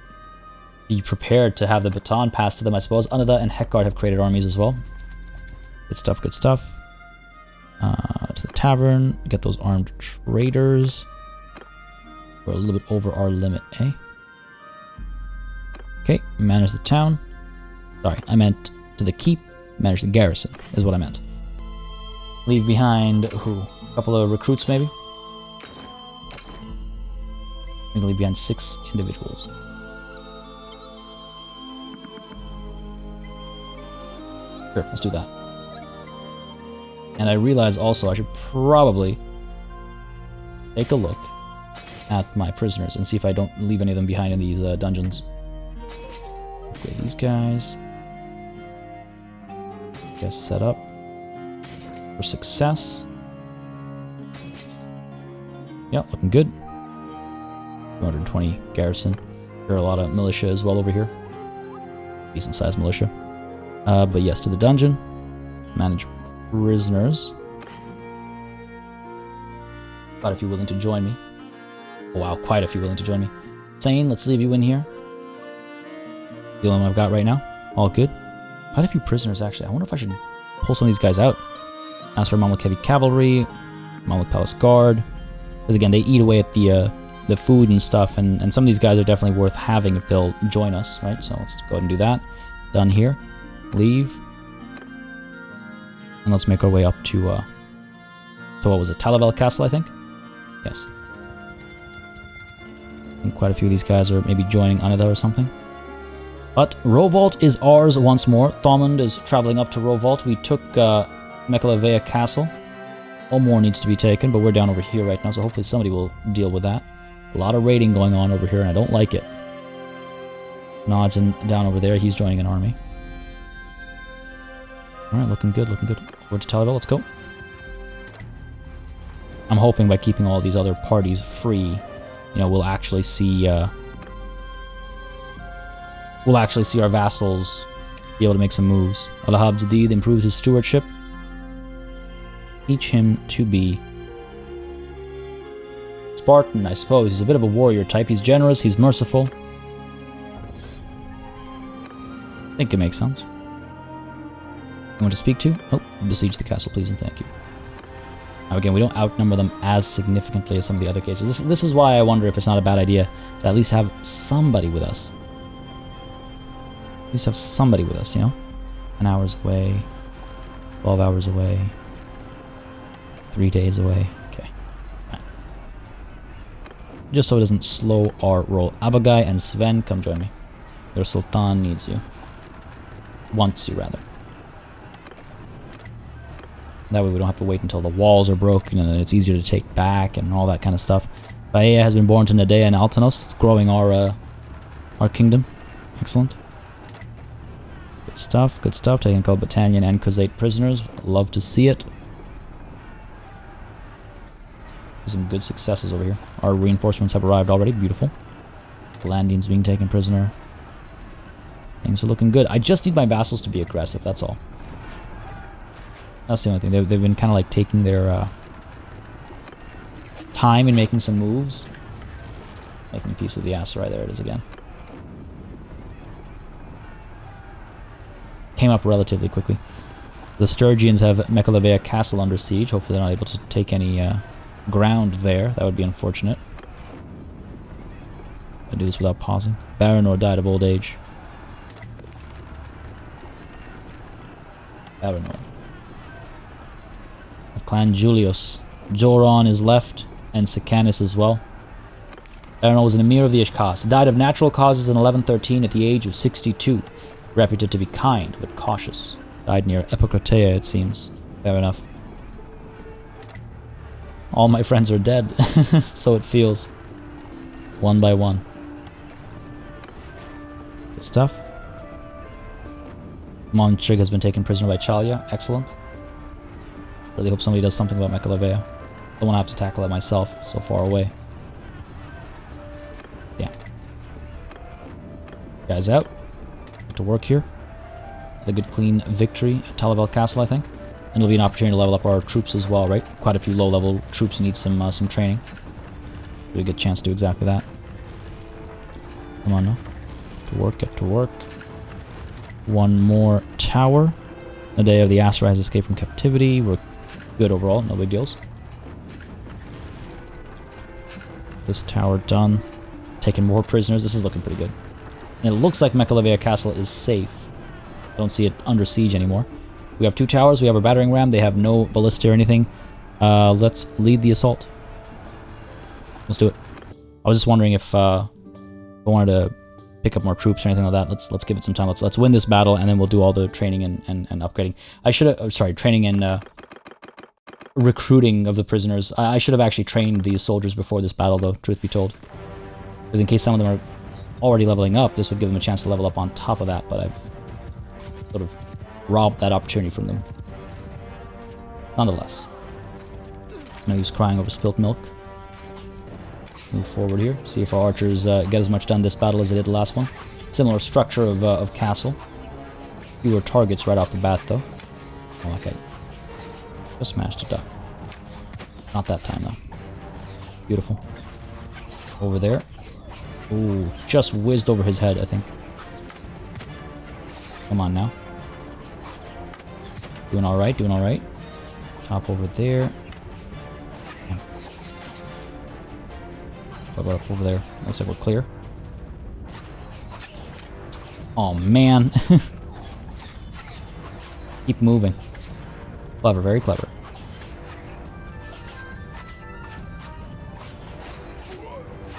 be prepared to have the baton passed to them, I suppose. Anada and Hekard have created armies as well. Good stuff, good stuff. To the tavern. Get those armed traders. We're a little bit over our limit, eh? Okay, manage the town. Sorry, I meant to the keep. Manage the garrison, is what I meant. Leave behind, who? A couple of recruits, maybe? I'm gonna leave behind 6 individuals. Sure, let's do that. And I realize also I should probably take a look at my prisoners and see if I don't leave any of them behind in these dungeons. Okay, these guys. Guess set up for success. Yep, looking good. 220 garrison. There are a lot of militia as well over here. Decent sized militia. But yes, to the dungeon. Manage prisoners. Quite a few willing to join me. Oh, wow, quite a few willing to join me. Sane, let's leave you in here. The only one I've got right now. All good. Quite a few prisoners, actually. I wonder if I should pull some of these guys out. Ask for Mamluk Heavy Cavalry, Mamluk Palace Guard. Because again, they eat away at the food and stuff, and some of these guys are definitely worth having if they'll join us, right? So let's go ahead and do that. Done here. Leave. And let's make our way up to what was it? Talabel Castle, I think? Yes. And quite a few of these guys are maybe joining Anida or something. But Rovolt is ours once more. Thomund is traveling up to Rovolt. We took Mekalavea Castle. Omor needs to be taken, but we're down over here right now, so hopefully somebody will deal with that. A lot of raiding going on over here, and I don't like it. Nod's down over there. He's joining an army. Alright, looking good, looking good. Over to Talabel, let's go. I'm hoping by keeping all these other parties free, you know, we'll actually see our vassals be able to make some moves. Alahab Zadid improves his stewardship. Teach him to be Spartan, I suppose. He's a bit of a warrior type. He's generous, he's merciful. I think it makes sense. You want to speak to? Oh, besiege the castle, please and thank you. Now again, we don't outnumber them as significantly as some of the other cases. This is why I wonder if it's not a bad idea to at least have somebody with us. At least have somebody with us, you know? 10 hours away. 12 hours away. 3 days away. Okay. Right. Just so it doesn't slow our roll. Abagai and Sven, come join me. Your Sultan needs you. Wants you, rather. That way we don't have to wait until the walls are broken and then it's easier to take back and all that kind of stuff. Baea has been born to Nadea and Altanos. It's growing our kingdom. Excellent. Good stuff, good stuff. Taking Battanian and Khuzait prisoners. Love to see it. Some good successes over here. Our reinforcements have arrived already. Beautiful. Landin's being taken prisoner. Things are looking good. I just need my vassals to be aggressive, that's all. That's the only thing. They've been kind of like taking their time in making some moves. Making peace with the Aserai. There it is again. Came up relatively quickly. The Sturgians have Mekalavea Castle under siege. Hopefully they're not able to take any ground there. That would be unfortunate. I do this without pausing. Bannerlord died of old age. Bannerlord. Of Clan Julius. Joron is left, and Sikanis as well. Bannerlord was an emir of the Ishkas. Died of natural causes in 1113 at the age of 62. Reputed to be kind, but cautious. Died near Epicratea, it seems. Fair enough. All my friends are dead, so it feels. One by one. Good stuff. Monchig has been taken prisoner by Chalia. Excellent. Really hope somebody does something about Mekalavea. Don't want to have to tackle it myself, so far away. Yeah. Guys out. Get to work here. A good clean victory at Talabel Castle, I think. And it'll be an opportunity to level up our troops as well, right? Quite a few low-level troops need some training. Be a good chance to do exactly that. Come on now. To work, get to work. One more tower. The day of the Aserai has escaped from captivity. We're good overall, no big deals. This tower done. Taking more prisoners. This is looking pretty good. And it looks like Mekalavea Castle is safe. I don't see it under siege anymore. We have 2 towers. We have our battering ram. They have no ballista or anything. Let's lead the assault. Let's do it. I was just wondering if I wanted to pick up more troops or anything like that. Let's give it some time. Let's win this battle, and then we'll do all the training and upgrading. I should have... sorry, training and recruiting of the prisoners. I should have actually trained these soldiers before this battle, though, truth be told. Because in case some of them are already leveling up, this would give them a chance to level up on top of that, but I've sort of robbed that opportunity from them. Nonetheless. No use crying over spilt milk. Move forward here. See if our archers get as much done this battle as they did the last one. Similar structure of castle. Fewer targets right off the bat, though. Oh, okay. Just smashed a duck. Not that time, though. Beautiful. Over there. Ooh, just whizzed over his head, I think. Come on now. Doing alright, doing alright. Top over there. Yeah. What about up over there? Looks like we're clear. Oh man. Keep moving. Clever, very clever.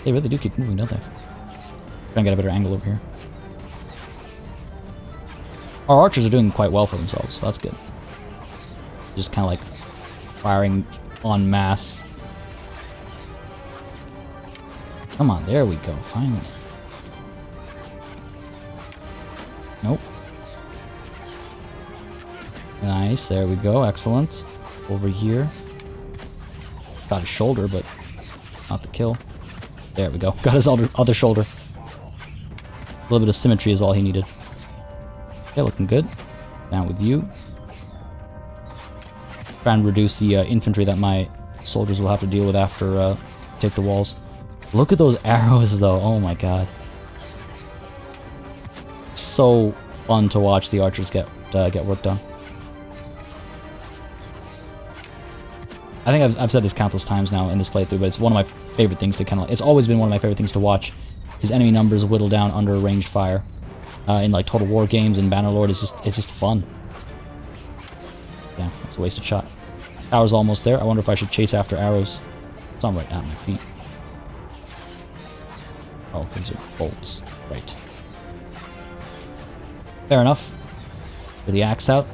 They really do keep moving, don't they? Try and get a better angle over here. Our archers are doing quite well for themselves, so that's good. Just kind of like firing en masse. Come on, there we go, finally. Nope. Nice, there we go, excellent. Over here. Got his shoulder, but not the kill. There we go, got his other shoulder. A little bit of symmetry is all he needed. Okay, looking good. Down with you. Try and reduce the infantry that my soldiers will have to deal with after take the walls. Look at those arrows, though. Oh my god. So fun to watch the archers get work done. I think I've said this countless times now in this playthrough, but it's one of my favorite things to kind of... It's always been one of my favorite things to watch. His enemy numbers whittle down under ranged fire. In like Total War games and Bannerlord, it's just fun. Yeah, it's a wasted shot. Tower's almost there. I wonder if I should chase after arrows. It's on right at my feet. Oh, these are bolts. Right. Fair enough. Get the axe out.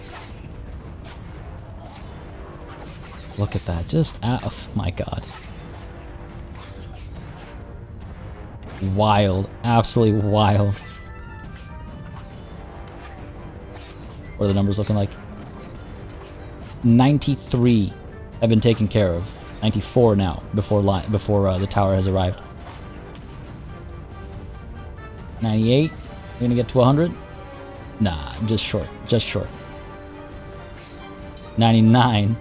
Look at that. Just, oh my god. Wild. Absolutely wild. What are the numbers looking like? 93 have been taken care of. 94 now, before the tower has arrived. 98? You're gonna get to 100? Nah, just short. Just short. 99.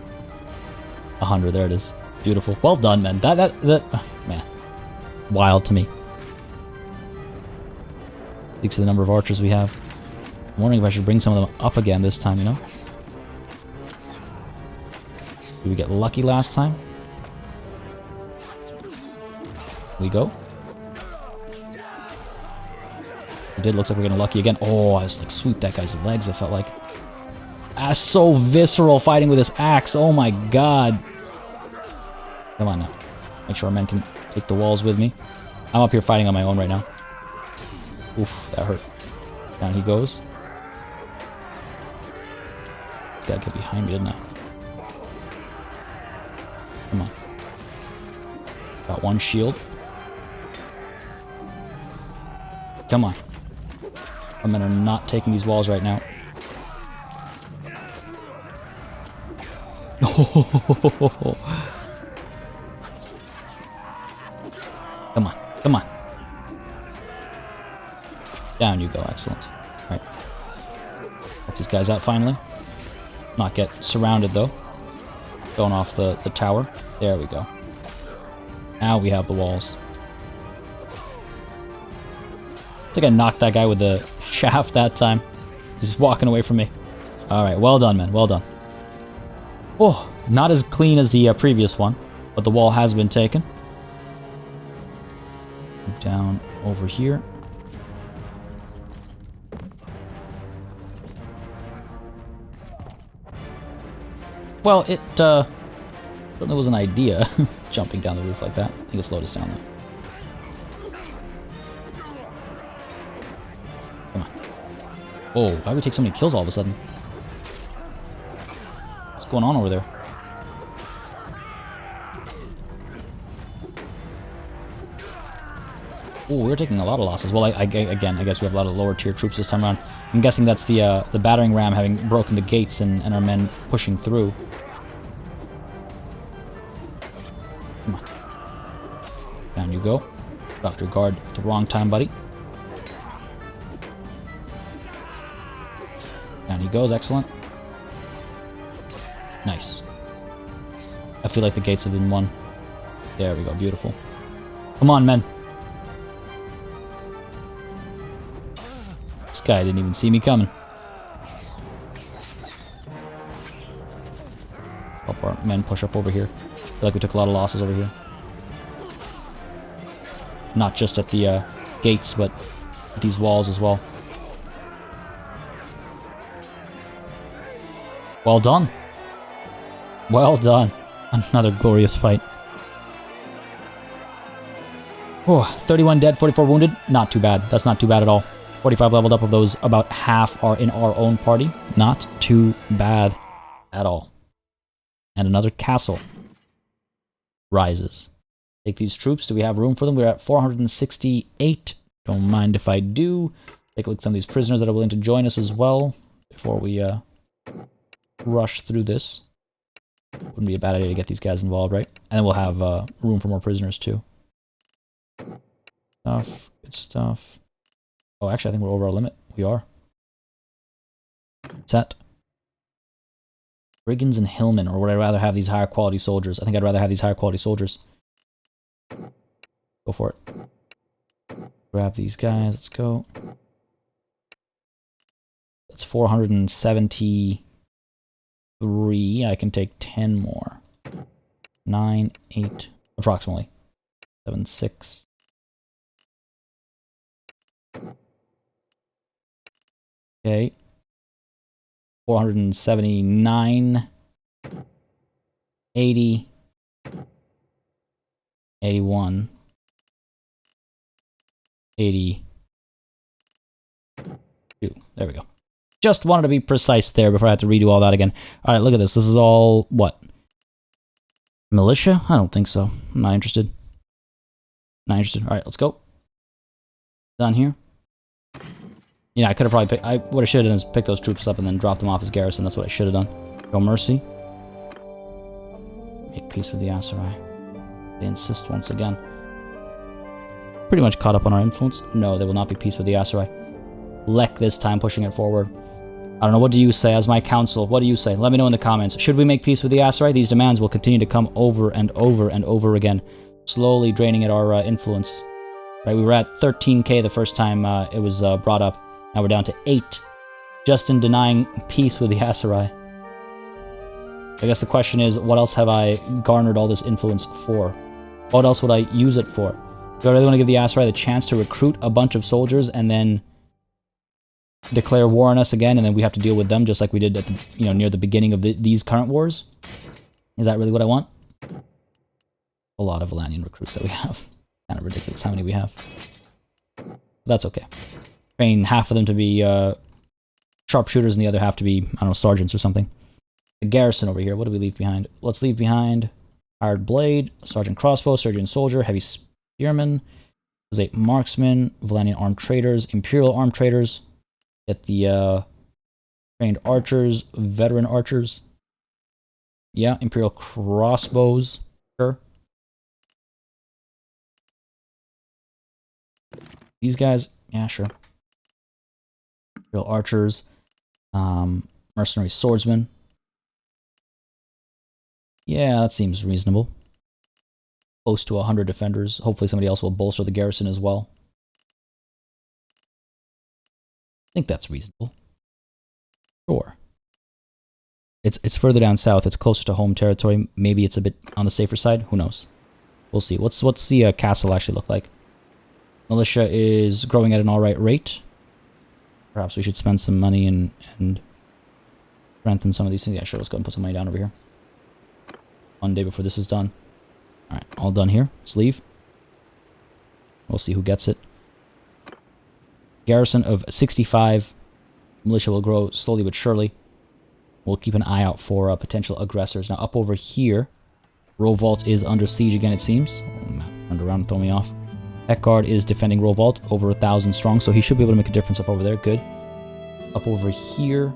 100, there it is. Beautiful. Well done, man. That man. Wild to me. Speaks to the number of archers we have. I'm wondering if I should bring some of them up again this time, you know? Did we get lucky last time? Here we go. We did. Looks like we're getting lucky again. Oh, I just like swooped that guy's legs, it felt like. Ah, so visceral fighting with this axe. Oh my god. Come on now. Make sure our men can take the walls with me. I'm up here fighting on my own right now. Oof, that hurt. Down he goes. Gotta get behind me, didn't I? Come on. Got one shield. Come on. Our men are not taking these walls right now. Come on. Come on. Down you go. Excellent. Alright. Get these guys out finally. Not get surrounded though. Going off the tower. There we go. Now we have the walls. I think I knocked that guy with the shaft that time. He's walking away from me. Alright, well done, man. Well done. Oh, not as clean as the previous one, but the wall has been taken. Move down over here. Well, it certainly was an idea, jumping down the roof like that. I think it slowed us down though. Come on. Oh, why would we take so many kills all of a sudden? What's going on over there? Oh, we're taking a lot of losses. Well, again, I guess we have a lot of lower tier troops this time around. I'm guessing that's the battering ram having broken the gates and our men pushing through. Come on. Down you go. Dropped your guard at the wrong time, buddy. Down he goes, excellent. Nice. I feel like the gates have been won. There we go, beautiful. Come on, men. This guy didn't even see me coming. Help our men push up over here. I feel like we took a lot of losses over here. Not just at the gates, but at these walls as well. Well done. Well done. Another glorious fight. Oh, 31 dead, 44 wounded. Not too bad. That's not too bad at all. 45 leveled up of those, about half are in our own party. Not too bad at all. And another castle rises. Take these troops. Do we have room for them? We're at 468. Don't mind if I do. Take a look at some of these prisoners that are willing to join us as well before we rush through this. Wouldn't be a bad idea to get these guys involved, right? And then we'll have room for more prisoners too. Good stuff. Oh, actually, I think we're over our limit. We are. Set. Brigands and Hillmen, or would I rather have these higher quality soldiers? I think I'd rather have these higher quality soldiers. Go for it. Grab these guys. Let's go. That's 473. I can take 10 more. 9, 8, approximately. 7, 6. Okay. 479. 80. 81. 82. There we go. Just wanted to be precise there before I had to redo all that again. Alright, look at this. This is all, what? Militia? I don't think so. I'm not interested. Not interested. Alright, let's go. Done here. Yeah, I could have probably picked... what I should have done is pick those troops up and then drop them off as garrison. That's what I should have done. Show mercy. Make peace with the Aserai. They insist once again. Pretty much caught up on our influence. No, they will not be peace with the Aserai. Lek this time, pushing it forward. I don't know, what do you say as my council? What do you say? Let me know in the comments. Should we make peace with the Aserai? These demands will continue to come over and over and over again, slowly draining at our influence. Right, we were at 13k the first time it was brought up. Now we're down to 8, just in denying peace with the Aserai. I guess the question is, what else have I garnered all this influence for? What else would I use it for? Do I really want to give the Aserai the chance to recruit a bunch of soldiers and then declare war on us again, and then we have to deal with them just like we did at the, near the beginning of these current wars? Is that really what I want? A lot of Valanian recruits that we have. Kind of ridiculous how many we have. That's okay. Train half of them to be sharpshooters and the other half to be, I don't know, sergeants or something. The garrison over here, what do we leave behind? Let's leave behind Hired Blade, Sergeant Crossbow, Sergeant Soldier, Heavy Spearman, there's 8 Marksmen, Valanian Armed Traders, Imperial Armed Traders. Get the trained archers, veteran archers. Yeah, Imperial crossbows. Sure. These guys, yeah, sure. Imperial archers. Mercenary swordsmen. Yeah, that seems reasonable. Close to 100 defenders. Hopefully somebody else will bolster the garrison as well. I think that's reasonable. Sure. It's further down south. It's closer to home territory. Maybe it's a bit on the safer side. Who knows? We'll see. What's the castle actually look like? Militia is growing at an alright rate. Perhaps we should spend some money and strengthen some of these things. Yeah, sure. Let's go and put some money down over here. One day before this is done. Alright, all done here. Let's leave. We'll see who gets it. Garrison of 65. Militia will grow slowly but surely. We'll keep an eye out for potential aggressors. Now, up over here, Rovault is under siege again, it seems. Oh, map turned around and throw me off. Heckguard is defending Rovault, over 1,000 strong, so he should be able to make a difference up over there. Good. Up over here,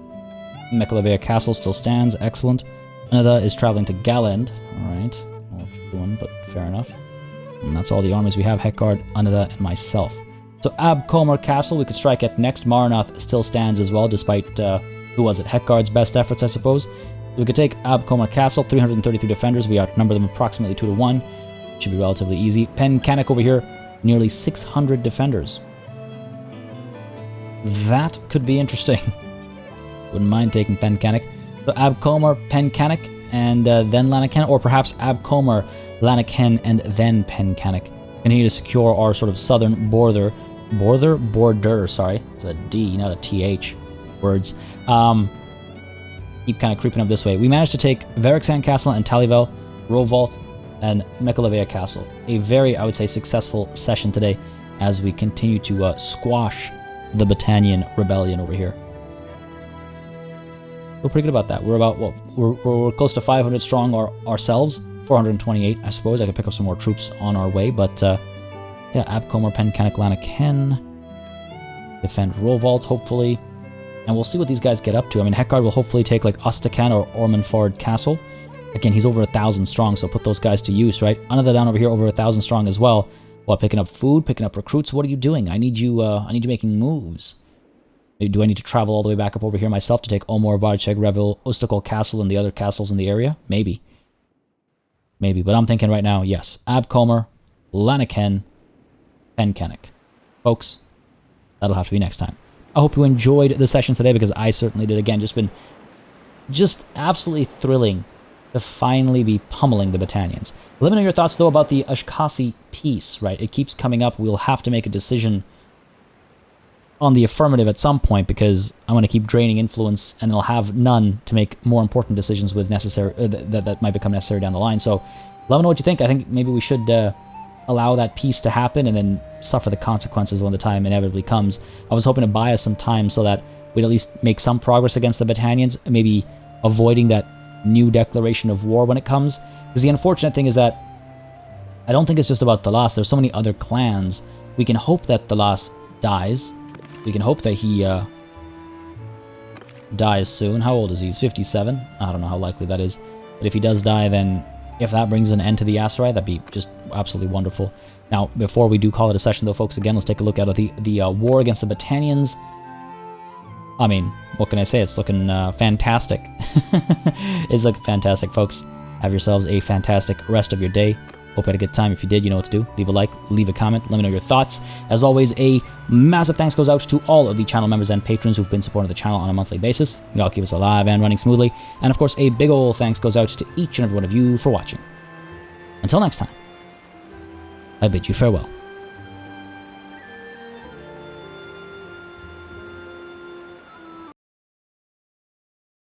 Mekalavea Castle still stands. Excellent. Anada is traveling to Galend. Alright. Well, one, but fair enough. And that's all the armies we have. Heckguard, Anada, and myself. So Abcomer Castle we could strike at next. Marnoth still stands as well, despite, who was it? Heckguard's best efforts, I suppose. So we could take Abcomer Castle, 333 defenders. We outnumber them approximately 2 to 1. Should be relatively easy. Pencannock over here, nearly 600 defenders. That could be interesting. Wouldn't mind taking Pencannock. So Abcomer, Pencannock, and then Lanarken, or perhaps Abcomer, Lanarken, and then Pencannock. Continue to secure our sort of southern border, sorry. It's a D, not a TH. Words. Keep kind of creeping up this way. We managed to take Varric Castle and Talabel, Rovault, and Mekalavea Castle. A very, I would say, successful session today as we continue to squash the Battanian rebellion over here. Feel pretty good about that. We're about, what, we're close to 500 strong ourselves. 428, I suppose. I could pick up some more troops on our way, but yeah, Abcomer, Pencanic, Lanaken. Defend Rovolt, hopefully. And we'll see what these guys get up to. I mean, Heckard will hopefully take, like, Ostakan or Ormanford Castle. Again, he's over 1,000 strong, so put those guys to use, right? Another down over here, over 1,000 strong as well. What, picking up food, picking up recruits? What are you doing? I need you making moves. Do I need to travel all the way back up over here myself to take Omor, Varric, Revil, Ustakol Castle, and the other castles in the area? Maybe. Maybe, but I'm thinking right now, yes. Abcomer, Lanaken, Pencanic. Folks, that'll have to be next time. I hope you enjoyed the session today, because I certainly did. Again, just absolutely thrilling to finally be pummeling the Battanians. Let me know your thoughts, though, about the Ashkasi peace, right? It keeps coming up. We'll have to make a decision on the affirmative at some point, because I want to keep draining influence, and they'll have none to make more important decisions with necessary that might become necessary down the line. So let me know what you think. I think maybe we should allow that peace to happen and then suffer the consequences when the time inevitably comes. I was hoping to buy us some time so that we'd at least make some progress against the Battanians, maybe avoiding that new declaration of war when it comes. Because the unfortunate thing is that I don't think it's just about Thalas. There's so many other clans. We can hope that Thalas dies. We can hope that he dies soon. How old is he? He's 57. I don't know how likely that is. But if he does die, then if that brings an end to the Aserai, that'd be just absolutely wonderful. Now, before we do call it a session, though, folks, again, let's take a look at the war against the Battanians. I mean, what can I say? It's looking fantastic. It's looking fantastic, folks. Have yourselves a fantastic rest of your day. Hope you had a good time. If you did, you know what to do. Leave a like, leave a comment, let me know your thoughts. As always, a massive thanks goes out to all of the channel members and patrons who've been supporting the channel on a monthly basis. Y'all keep us alive and running smoothly. And of course, a big ol' thanks goes out to each and every one of you for watching. Until next time, I bid you farewell.